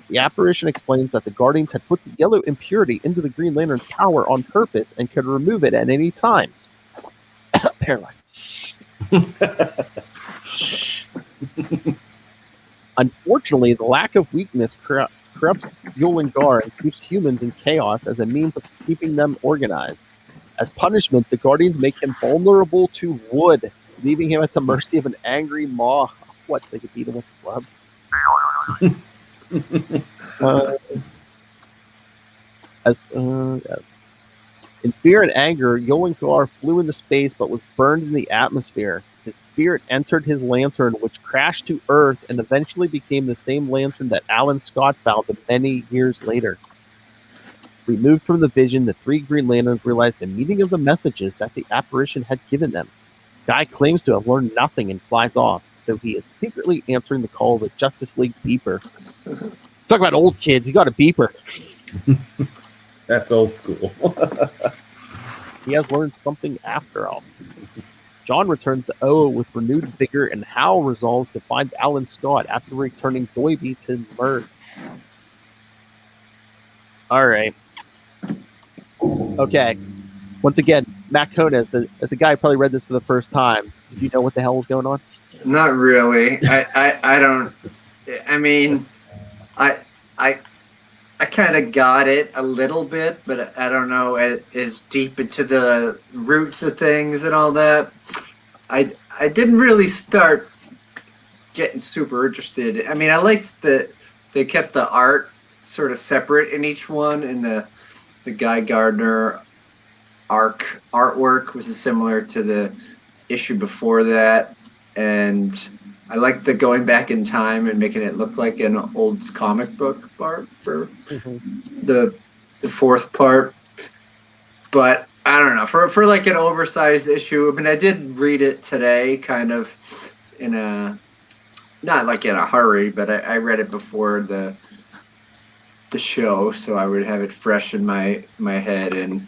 [SPEAKER 1] The apparition explains that the Guardians had put the yellow impurity into the Green Lantern's power on purpose and could remove it at any time. Paralyzed. Unfortunately, the lack of weakness corrupts Yulin Gar and keeps humans in chaos as a means of keeping them organized. As punishment, the Guardians make him vulnerable to wood, leaving him at the mercy of an angry maw. What, so they could beat him with clubs? In fear and anger, Yulin Gar flew into space but was burned in the atmosphere. His spirit entered his lantern, which crashed to Earth and eventually became the same lantern that Alan Scott found many years later. Removed from the vision, the three Green Lanterns realized the meaning of the messages that the apparition had given them. Guy claims to have learned nothing and flies off, though he is secretly answering the call of the Justice League beeper. Talk about old kids, he got a beeper.
[SPEAKER 3] That's old school.
[SPEAKER 1] He has learned something after all. John returns to Oa with renewed vigor, and Hal resolves to find Alan Scott after returning Doiby to Merg. All right. Okay. Once again, Matt Cohn, as the guy who probably read this for the first time, did you know what the hell was going on?
[SPEAKER 4] Not really. I don't. I mean, I kind of got it a little bit, but I don't know as deep into the roots of things and all that. I didn't really start getting super interested. I mean, I liked that they kept the art sort of separate in each one, and the Guy Gardner artwork was similar to the issue before that, and I like the going back in time and making it look like an old comic book part for the fourth part. But I don't know, for like an oversized issue. I mean, I did read it today, kind of in not like in a hurry, but I read it before the show, so I would have it fresh in my head. And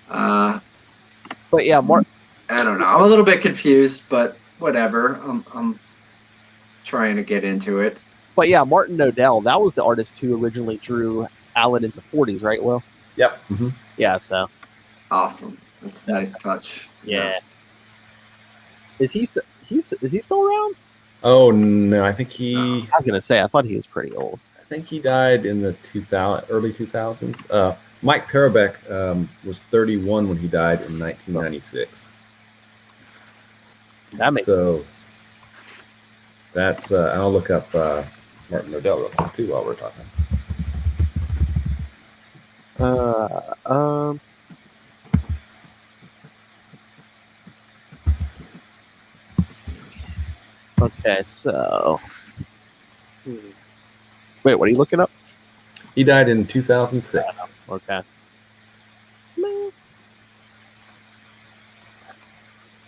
[SPEAKER 1] but yeah,
[SPEAKER 4] I don't know. I'm a little bit confused, but whatever. I'm trying to get into it.
[SPEAKER 1] But yeah, Martin Odell, that was the artist who originally drew Alan in the '40s, right, Will?
[SPEAKER 3] Yep. Mm-hmm.
[SPEAKER 1] Yeah, so.
[SPEAKER 4] Awesome. That's a nice touch.
[SPEAKER 1] Yeah. Is he still around?
[SPEAKER 3] Oh, no. I think he...
[SPEAKER 1] I was going to say, I thought he was pretty old.
[SPEAKER 3] I think he died in the early 2000s. Mike Parobeck was 31 when he died in 1996.
[SPEAKER 1] That makes
[SPEAKER 3] so that's I'll look up Martin Odell real quick too while we're talking.
[SPEAKER 1] Okay, so wait, what are you looking up?
[SPEAKER 3] He died in 2006.
[SPEAKER 1] Okay.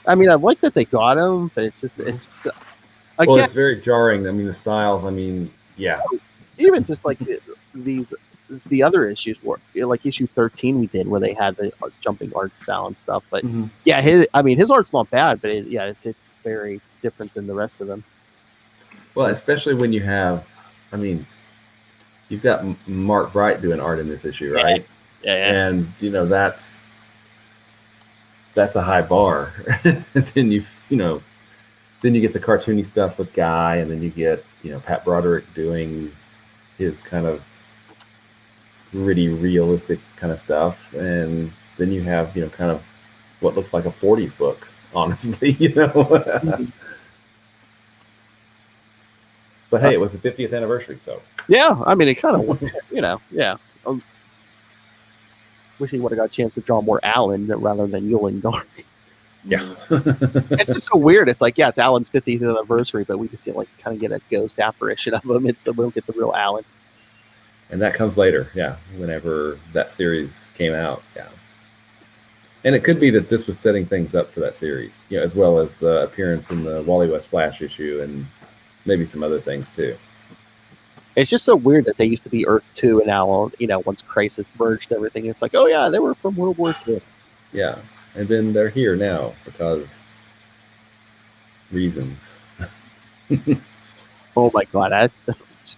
[SPEAKER 1] I mean, I like that they got him, but it's again,
[SPEAKER 3] well, it's very jarring. I mean, the styles. I mean, yeah.
[SPEAKER 1] Even just like the other issues were like issue 13 we did where they had the jumping art style and stuff. But yeah, his art's not bad, but it's very different than the rest of them.
[SPEAKER 3] Well, especially when you have, I mean, you've got Mark Bright doing art in this issue, right?
[SPEAKER 1] Yeah.
[SPEAKER 3] And that's a high bar. Then you get the cartoony stuff with Guy, and then you get Pat Broderick doing his kind of gritty, realistic kind of stuff, and then you have kind of what looks like a 40s book, honestly, But hey, it was the 50th anniversary, so
[SPEAKER 1] yeah. I mean, it kind of yeah. Wish he would have got a chance to draw more Alan rather than Yulin Dark.
[SPEAKER 3] Yeah.
[SPEAKER 1] It's just so weird. It's like, yeah, it's Alan's 50th anniversary, but we just get a ghost apparition of him. We don't get the real Alan.
[SPEAKER 3] And that comes later, yeah, whenever that series came out, yeah. And it could be that this was setting things up for that series, as well as the appearance in the Wally West Flash issue and maybe some other things too.
[SPEAKER 1] It's just so weird that they used to be Earth 2 and now, once Crisis merged everything, it's like, oh yeah, they were from World War II.
[SPEAKER 3] Yeah, and then they're here now because reasons.
[SPEAKER 1] Oh my God,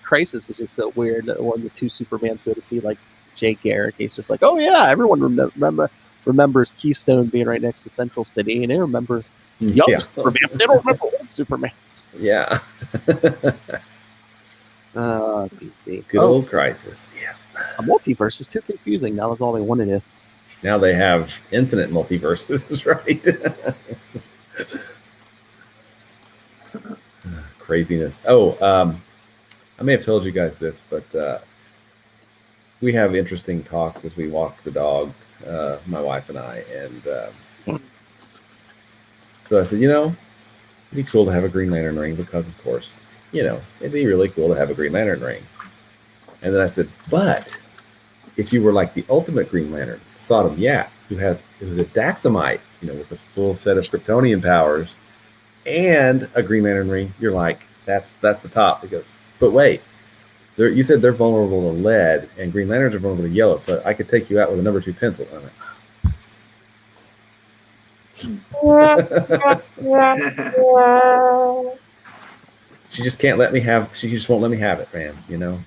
[SPEAKER 1] Crisis was just so weird. When the two Supermans go to see like Jay Garrick, he's just like, oh yeah, everyone remembers Keystone being right next to Central City, and they remember young Superman. They don't remember old Superman.
[SPEAKER 3] Yeah.
[SPEAKER 1] DC.
[SPEAKER 3] Good old Crisis. Yeah.
[SPEAKER 1] A multiverse is too confusing. That was all they wanted to.
[SPEAKER 3] Now they have infinite multiverses, right? Craziness. Oh, I may have told you guys this, but we have interesting talks as we walk the dog, my wife and I. And so I said, it'd be cool to have a Green Lantern ring because, of course, it'd be really cool to have a Green Lantern ring. And then I said, but if you were like the ultimate Green Lantern, Sodom Yat, it was a Daxamite, with a full set of Kryptonian powers and a Green Lantern ring, you're like, that's the top. He goes, but wait, you said they're vulnerable to lead and Green Lanterns are vulnerable to yellow, so I could take you out with a number 2 pencil. And I'm like, she just can't let me have. She just won't let me have it, man.
[SPEAKER 1] No,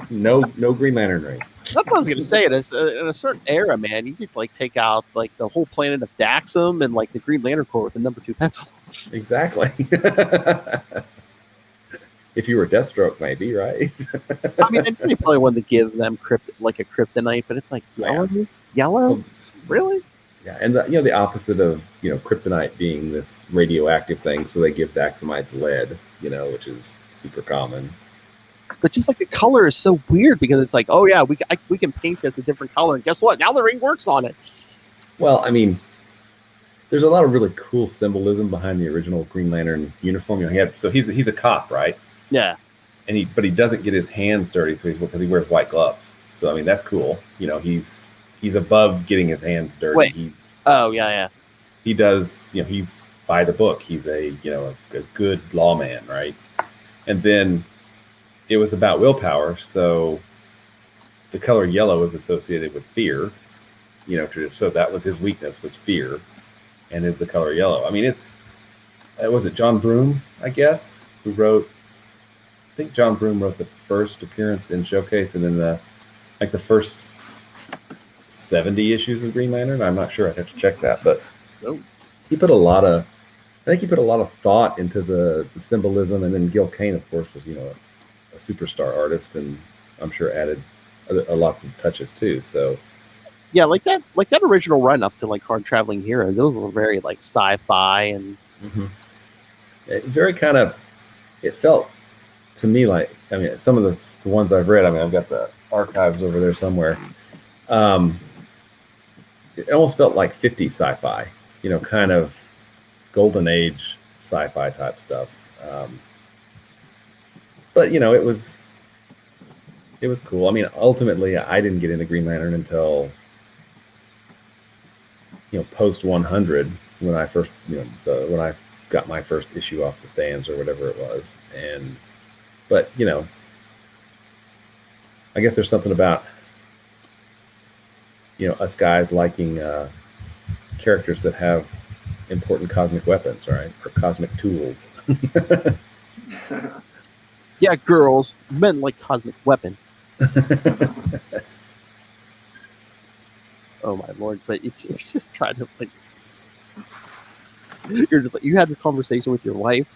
[SPEAKER 3] no Green Lantern ring.
[SPEAKER 1] That's what I was gonna say. In a certain era, man, you could like take out like the whole planet of Daxam and like the Green Lantern Corps with a number 2 pencil.
[SPEAKER 3] Exactly. If you were Deathstroke, maybe, right?
[SPEAKER 1] I mean, they probably wanted to give them a kryptonite, but it's like yellow, really?
[SPEAKER 3] Yeah, and the opposite of kryptonite being this radioactive thing, so they give Daxamites lead, which is super common.
[SPEAKER 1] But just like the color is so weird because it's like, oh yeah, we can paint this a different color, and guess what? Now the ring works on it.
[SPEAKER 3] Well, I mean, there's a lot of really cool symbolism behind the original Green Lantern uniform. You know, he's a cop, right?
[SPEAKER 1] Yeah.
[SPEAKER 3] But he doesn't get his hands dirty, because he wears white gloves. So I mean, that's cool. You know, he's above getting his hands dirty.
[SPEAKER 1] Wait. Oh yeah.
[SPEAKER 3] He does. You know, he's by the book. He's a good lawman, right? And then it was about willpower, so the color yellow is associated with fear. You know, so that was his weakness, was fear, and is the color yellow. I mean, was it John Broome, I guess, who wrote? I think John Broome wrote the first appearance in Showcase, and then the first 70 issues of Green Lantern. I'm not sure. I'd have to check that, but he put a lot of thought into the symbolism, and then Gil Kane, of course, was a superstar artist, and I'm sure added lots of touches too. So
[SPEAKER 1] yeah, like that original run up to like Hard Traveling Heroes, it was very like sci-fi and
[SPEAKER 3] very kind of. It felt to me like, I mean, some of the ones I've read. I mean, I've got the archives over there somewhere. It almost felt like 50s sci-fi, kind of golden age sci-fi type stuff. But it was cool. I mean, ultimately, I didn't get into Green Lantern until post 100, when I first when I got my first issue off the stands or whatever it was. But I guess there's something about us guys liking characters that have important cosmic weapons, right, or cosmic tools.
[SPEAKER 1] Yeah, girls, men like cosmic weapons. Oh my lord! But it's just trying to like. You're just like, you had this conversation with your wife.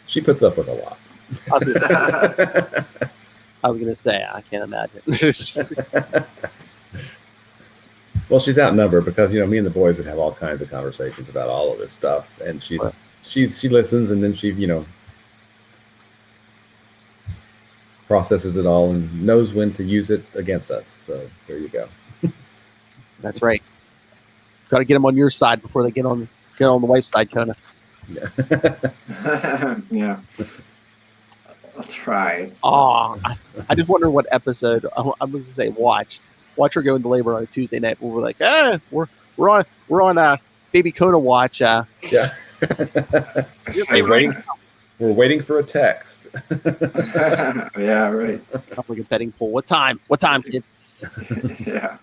[SPEAKER 3] She puts up with a lot.
[SPEAKER 1] I was gonna say I can't imagine.
[SPEAKER 3] Well, she's outnumbered because me and the boys would have all kinds of conversations about all of this stuff, and she listens, and then she processes it all and knows when to use it against us. So there you go.
[SPEAKER 1] That's right. Got to get them on your side before they get on the wife's side, Kona.
[SPEAKER 3] Yeah.
[SPEAKER 4] Yeah. I'll try.
[SPEAKER 1] Oh, I just wonder what episode I'm going to say. Watch her go into labor on a Tuesday night. Where we're like, we're on Baby Kona watch.
[SPEAKER 3] Yeah. We're waiting for a text.
[SPEAKER 4] Yeah, right.
[SPEAKER 1] Like a betting pool. What time? What time, kid?
[SPEAKER 4] Yeah.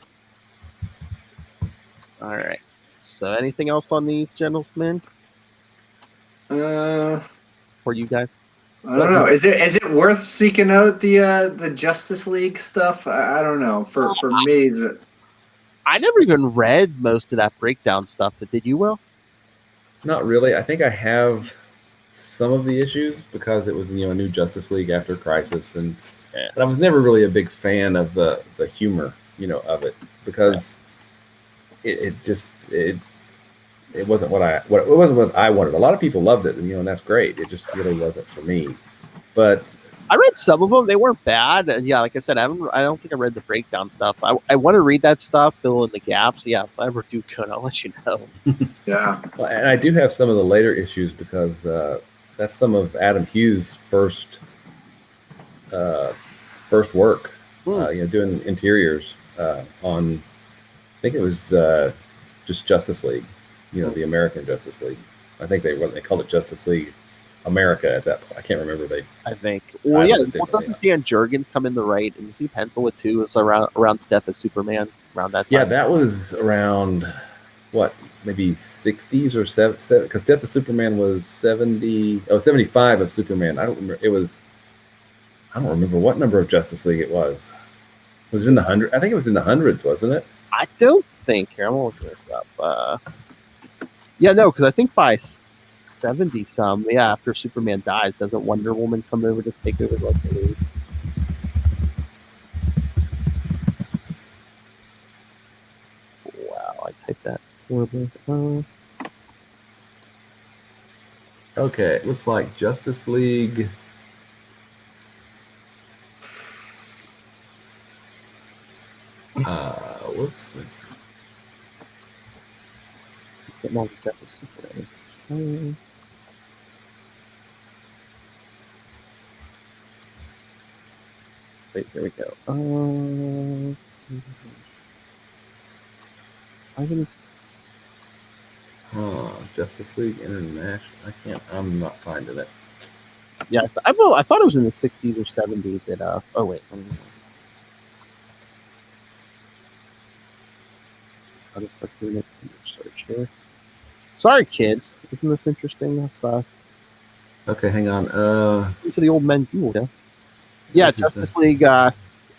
[SPEAKER 1] All right. So, anything else on these gentlemen?
[SPEAKER 4] Or
[SPEAKER 1] you guys?
[SPEAKER 4] I don't know. Is it worth seeking out the Justice League stuff? I don't know. For me,
[SPEAKER 1] I never even read most of that breakdown stuff. Did you, Will?
[SPEAKER 3] Not really. I think I have some of the issues because it was a new Justice League after Crisis, but I was never really a big fan of the humor of it, because it wasn't what I wanted. A lot of people loved it, and that's great. It just really wasn't for me. But
[SPEAKER 1] I read some of them; they weren't bad. And yeah, like I said, I don't think I read the breakdown stuff. I want to read that stuff, fill in the gaps. Yeah, if I ever do, I'll let you know.
[SPEAKER 3] Yeah, well, and I do have some of the later issues because that's some of Adam Hughes' first work. Doing interiors on. I think it was just Justice League, the American Justice League. I think they called it Justice League America at that point. I can't remember.
[SPEAKER 1] Doesn't Dan Jurgens come in the right, and does he pencil it too? It's around the death of Superman, around that time.
[SPEAKER 3] Yeah, that was around maybe 60s or 7, because Death of Superman was 75 of Superman. I don't remember. I don't remember what number of Justice League it was. Was it in the 100? I think it was in the hundreds, wasn't it?
[SPEAKER 1] I don't think. Here, I'm gonna look this up. Because I think by 70-some, after Superman dies, doesn't Wonder Woman come over to take over the lead? Wow, I typed that horribly.
[SPEAKER 3] Okay, it looks like Justice League Whoops. Let's...
[SPEAKER 1] Get more Justice League. Wait, there we go.
[SPEAKER 3] Justice League International. I'm not finding it.
[SPEAKER 1] Yeah, I thought it was in the 60s or 70s. Oh wait. I'll just look through the search here. Sorry, kids. Isn't this interesting? Let's
[SPEAKER 3] okay, hang on.
[SPEAKER 1] into the old men Google. Yeah. Yeah, Justice League.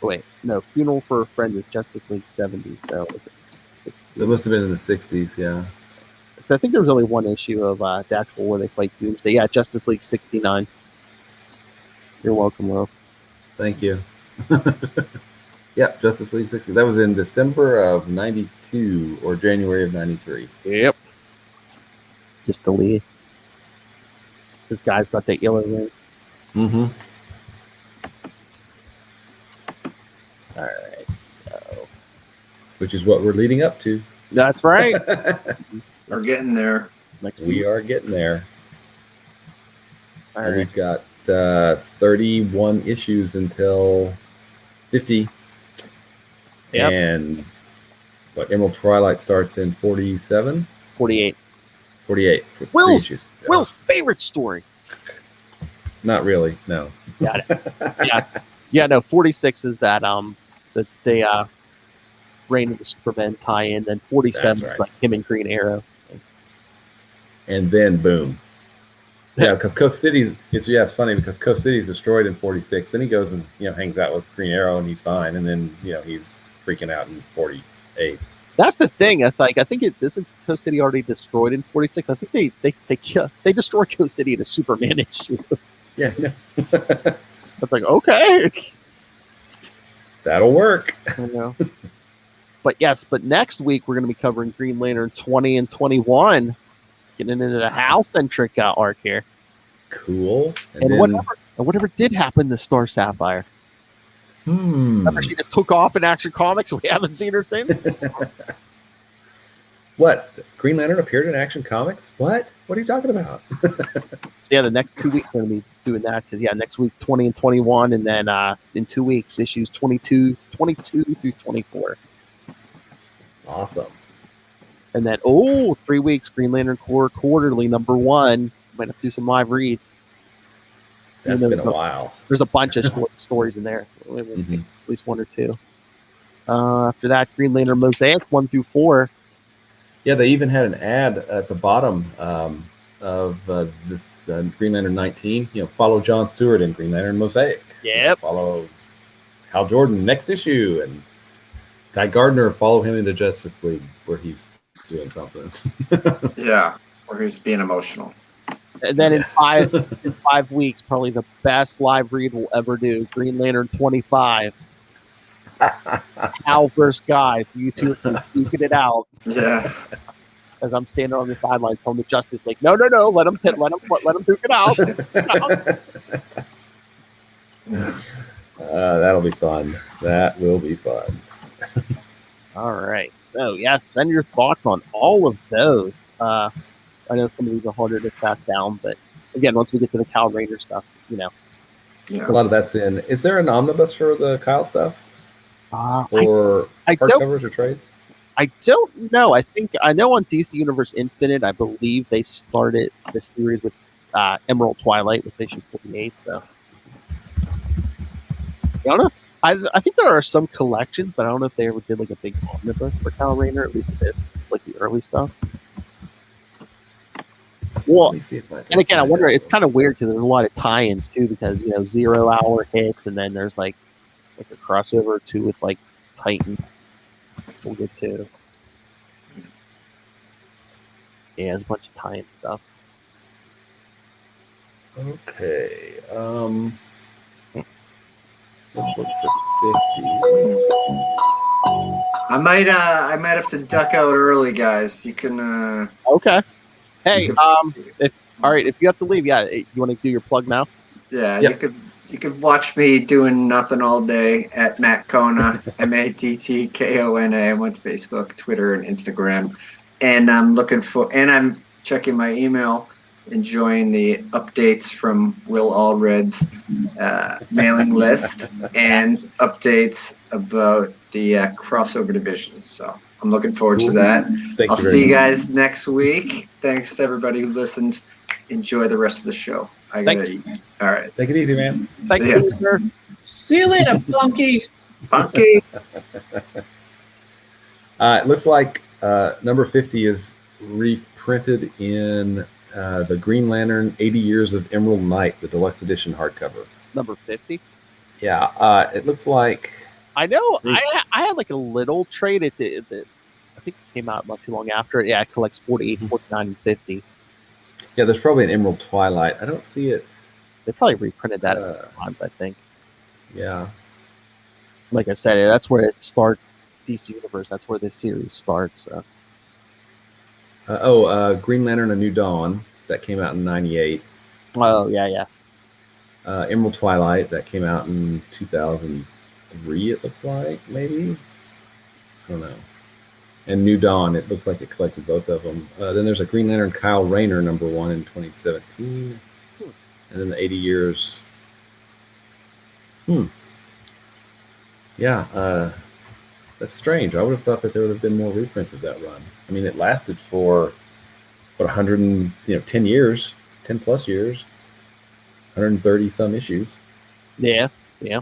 [SPEAKER 1] Wait, no. Funeral for a Friend is Justice League 70. So is it 60?
[SPEAKER 3] It must have been in the 60s. Yeah.
[SPEAKER 1] So I think there was only one issue of the actual where they fight Doomsday. Yeah, Justice League 69. You're welcome, Will.
[SPEAKER 3] Thank you. Yeah, Justice League 60. That was in December of 92 or January of 93.
[SPEAKER 1] Yep. Just the lead. This guy's got that yellow ring.
[SPEAKER 3] Mm-hmm.
[SPEAKER 1] All right, so.
[SPEAKER 3] Which is what we're leading up to.
[SPEAKER 1] That's right.
[SPEAKER 4] We're getting there.
[SPEAKER 3] We are getting there.
[SPEAKER 1] All
[SPEAKER 3] and
[SPEAKER 1] right.
[SPEAKER 3] we've got 31 issues until 50.
[SPEAKER 1] Yep.
[SPEAKER 3] And Emerald Twilight starts in 47?
[SPEAKER 1] 48.
[SPEAKER 3] 48 for
[SPEAKER 1] Will's
[SPEAKER 3] 3 issues.
[SPEAKER 1] Will's favorite story.
[SPEAKER 3] Not really, no.
[SPEAKER 1] Got it. Yeah, no, 46 is that they Reign of the Supermen tie-in, then 47
[SPEAKER 3] That's
[SPEAKER 1] is
[SPEAKER 3] right.
[SPEAKER 1] like him and Green Arrow.
[SPEAKER 3] And then boom. Yeah, because Coast City's it's funny because Coast City's destroyed in 46. Then he goes and hangs out with Green Arrow and he's fine. And then he's freaking out in 48.
[SPEAKER 1] That's the thing. It's like I think it isn't Coast City already destroyed in 46. I think they destroyed Coast City in a Superman issue.
[SPEAKER 3] Yeah, no.
[SPEAKER 1] It's like okay,
[SPEAKER 3] That'll work.
[SPEAKER 1] I know. But next week we're going to be covering Green Lantern 20 and 21, getting into the Hal-centric arc here.
[SPEAKER 3] Cool.
[SPEAKER 1] And whatever did happen to Star Sapphire. Remember, she just took off in Action Comics. We haven't seen her since.
[SPEAKER 3] What? Green Lantern appeared in Action Comics? What? What are you talking about?
[SPEAKER 1] So yeah, the next 2 weeks we're going to be doing that because next week 20 and 21, and then in 2 weeks issues 22 through 24.
[SPEAKER 3] Awesome.
[SPEAKER 1] And then 3 weeks Green Lantern Corps Quarterly #1. Might have to do some live reads.
[SPEAKER 3] That's been a while.
[SPEAKER 1] There's a bunch of short stories in there.
[SPEAKER 3] Mm-hmm.
[SPEAKER 1] At least 1 or 2. After that, Green Lantern Mosaic 1 through 4.
[SPEAKER 3] Yeah, they even had an ad at the bottom of this Green Lantern 19. Follow John Stewart in Green Lantern Mosaic.
[SPEAKER 1] Yep.
[SPEAKER 3] Follow Hal Jordan next issue, and Guy Gardner, follow him into Justice League where he's doing something.
[SPEAKER 4] Yeah, where he's being emotional.
[SPEAKER 1] And then
[SPEAKER 3] Yes.
[SPEAKER 1] in 5 weeks, probably the best live read we'll ever do, Green Lantern 25. Hal versus Guy. So you two are duking it out.
[SPEAKER 4] Yeah.
[SPEAKER 1] As I'm standing on the sidelines telling the Justice League, no, let him duke it out.
[SPEAKER 3] That'll be fun. That will be fun.
[SPEAKER 1] All right. So, send your thoughts on all of those. I know some of these are harder to track down, but again, once we get to the Cal Raider stuff,
[SPEAKER 4] Yeah.
[SPEAKER 3] A lot of that's in. Is there an omnibus for the Kyle stuff? Or
[SPEAKER 1] I
[SPEAKER 3] hardcovers or trades?
[SPEAKER 1] I don't know. I know on DC Universe Infinite, I believe they started the series with Emerald Twilight with issue 48. So I don't know. I think there are some collections, but I don't know if they ever did like a big omnibus for Kyle Rayner, at least this, like the early stuff. Well,
[SPEAKER 3] Let me see if
[SPEAKER 1] and again, I wonder, it's kind of weird because there's a lot of tie-ins too, because 0 Hour hits, and then there's like a crossover or two with like Titans. We'll get to. Yeah, there's a bunch of tie-in stuff.
[SPEAKER 3] Okay. Let's look for 50.
[SPEAKER 4] I might have to duck out early, guys. You can
[SPEAKER 1] Okay. Hey, if you have to leave, you want to do your plug now?
[SPEAKER 4] yeah,
[SPEAKER 3] Yep.
[SPEAKER 4] You can watch me doing nothing all day at Matt Kona, MATTKONA. I'm on Facebook, Twitter, and Instagram. And I'm checking my email, enjoying the updates from Will Allred's mailing list and updates about the crossover divisions. So I'm looking forward to that. I'll see you guys next week. Thanks to everybody who listened. Enjoy the rest of the show. I gotta eat. All right.
[SPEAKER 3] Take it easy, man.
[SPEAKER 1] Thanks, Peter.
[SPEAKER 5] See you later, Punky.
[SPEAKER 4] Punky.
[SPEAKER 3] It looks like number 50 is reprinted in the Green Lantern 80 Years of Emerald Night, the deluxe edition hardcover.
[SPEAKER 1] Number 50?
[SPEAKER 3] Yeah, it looks like...
[SPEAKER 1] I know. I had like a little trade that I think it came out not too long after it. Yeah, it collects 48, 49, and 50.
[SPEAKER 3] Yeah, there's probably an Emerald Twilight. I don't see it.
[SPEAKER 1] They probably reprinted that a few times, I think.
[SPEAKER 3] Yeah.
[SPEAKER 1] Like I said, that's where it starts. DC Universe. That's where this series starts.
[SPEAKER 3] Green Lantern: A New Dawn that came out in '98.
[SPEAKER 1] Oh yeah.
[SPEAKER 3] Emerald Twilight that came out in 2003. It looks like maybe. I don't know. And New Dawn. It looks like it collected both of them. Then there's a Green Lantern Kyle Rayner #1 in 2017, and then the 80 years. Yeah. That's strange. I would have thought that there would have been more reprints of that run. I mean, it lasted for 10 years, 10 plus years, 130 some issues.
[SPEAKER 1] Yeah. Maybe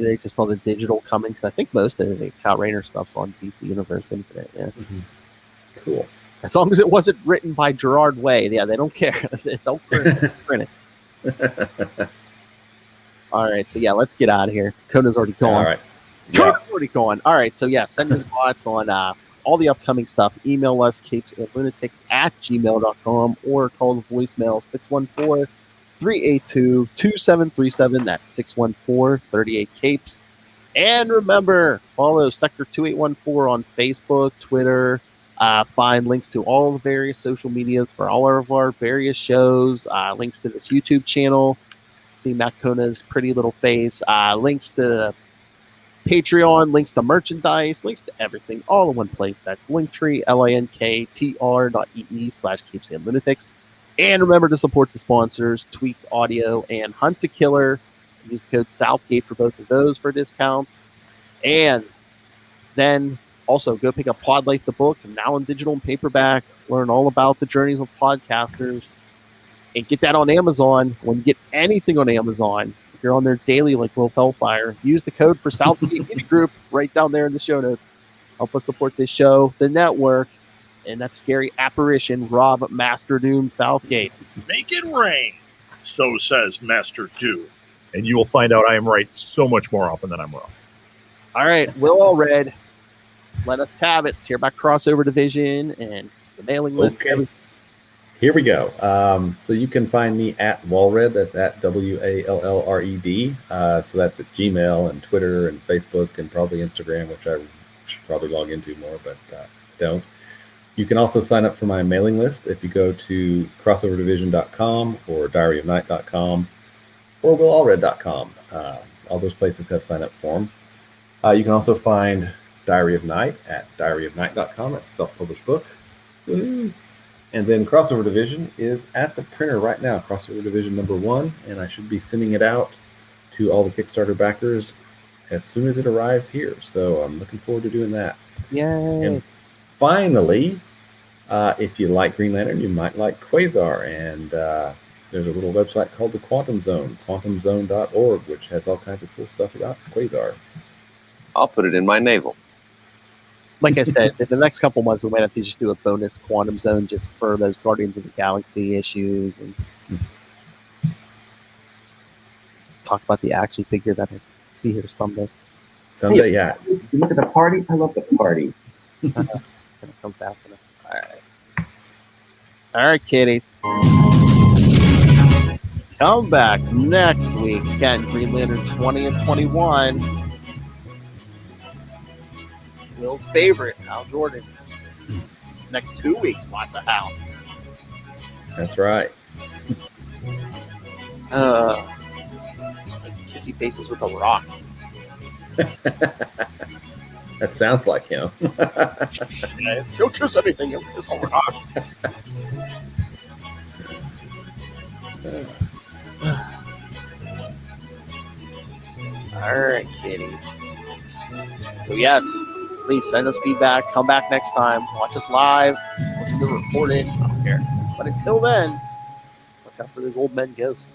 [SPEAKER 1] they just saw the digital coming, because I think most of the Kyle Rayner stuff's on DC Universe Infinite. Yeah.
[SPEAKER 3] Mm-hmm. Cool.
[SPEAKER 1] As long as it wasn't written by Gerard Way, yeah, they don't care. Don't print it. All right, so yeah, let's get out of here. Kona's already gone.
[SPEAKER 3] All right.
[SPEAKER 1] Kona's already gone. All right, so yeah, send your thoughts on all the upcoming stuff. Email us, capesandlunatics@gmail.com, or call the voicemail 614-382-2737. That's 614-38-CAPES. And remember, follow Sector 2814 on Facebook, Twitter. Find links to all the various social medias for all of our various shows, links to this YouTube channel. See Matt Kona's pretty little face, links to Patreon, links to merchandise, links to everything, all in one place. That's Linktree, linktr.ee/capesandlunatics. And remember to support the sponsors, Tweaked Audio and Hunt to Killer. Use the code Southgate for both of those for discounts. And then also go pick up Pod Life, the book, now in digital and paperback. Learn all about the journeys of podcasters. And get that on Amazon. When you get anything on Amazon, if you're on there daily like Will Hellfire, use the code for Southgate Media Group right down there in the show notes. Help us support this show, the network, and that scary apparition, Rob Master Doom Southgate.
[SPEAKER 6] Make it rain, so says Master Doom. And you will find out I am right so much more often than I'm wrong.
[SPEAKER 1] All right, Will Allred, let us have it. Let's hear about Crossover Division and the mailing list.
[SPEAKER 3] Okay. Here we go. So you can find me at Wallred. That's at WALLRED. So that's at Gmail and Twitter and Facebook and probably Instagram, which I should probably log into more, but don't. You can also sign up for my mailing list if you go to crossoverdivision.com or diaryofnight.com or willallred.com. All those places have sign up form. You can also find Diary of Night at diaryofnight.com. That's a self-published book. Woo-hoo. And then Crossover Division is at the printer right now, Crossover Division #1, and I should be sending it out to all the Kickstarter backers as soon as it arrives here. So I'm looking forward to doing that.
[SPEAKER 1] Yay.
[SPEAKER 3] And finally, if you like Green Lantern, you might like Quasar. And there's a little website called the Quantum Zone, quantumzone.org, which has all kinds of cool stuff about Quasar.
[SPEAKER 7] I'll put it in my navel.
[SPEAKER 1] Like I said, in the next couple months, we might have to just do a bonus Quantum Zone just for those Guardians of the Galaxy issues and talk about the action figure that will be here someday.
[SPEAKER 3] Someday, yeah.
[SPEAKER 7] You look at the party. I love the party.
[SPEAKER 1] Gonna come back. All right, kiddies. Come back next week. Again, Green Lantern 20 and 21. Will's favorite, Hal Jordan. Next 2 weeks, lots of Hal.
[SPEAKER 3] That's right.
[SPEAKER 1] Kissy faces with a rock.
[SPEAKER 3] That sounds like him.
[SPEAKER 1] Don't kiss anything. Don't kiss a rock. All right, kitties. So yes, please send us feedback. Come back next time. Watch us live. Listen to the recording. I don't care. But until then, look out for those old men ghosts.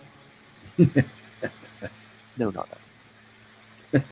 [SPEAKER 1] No, not us.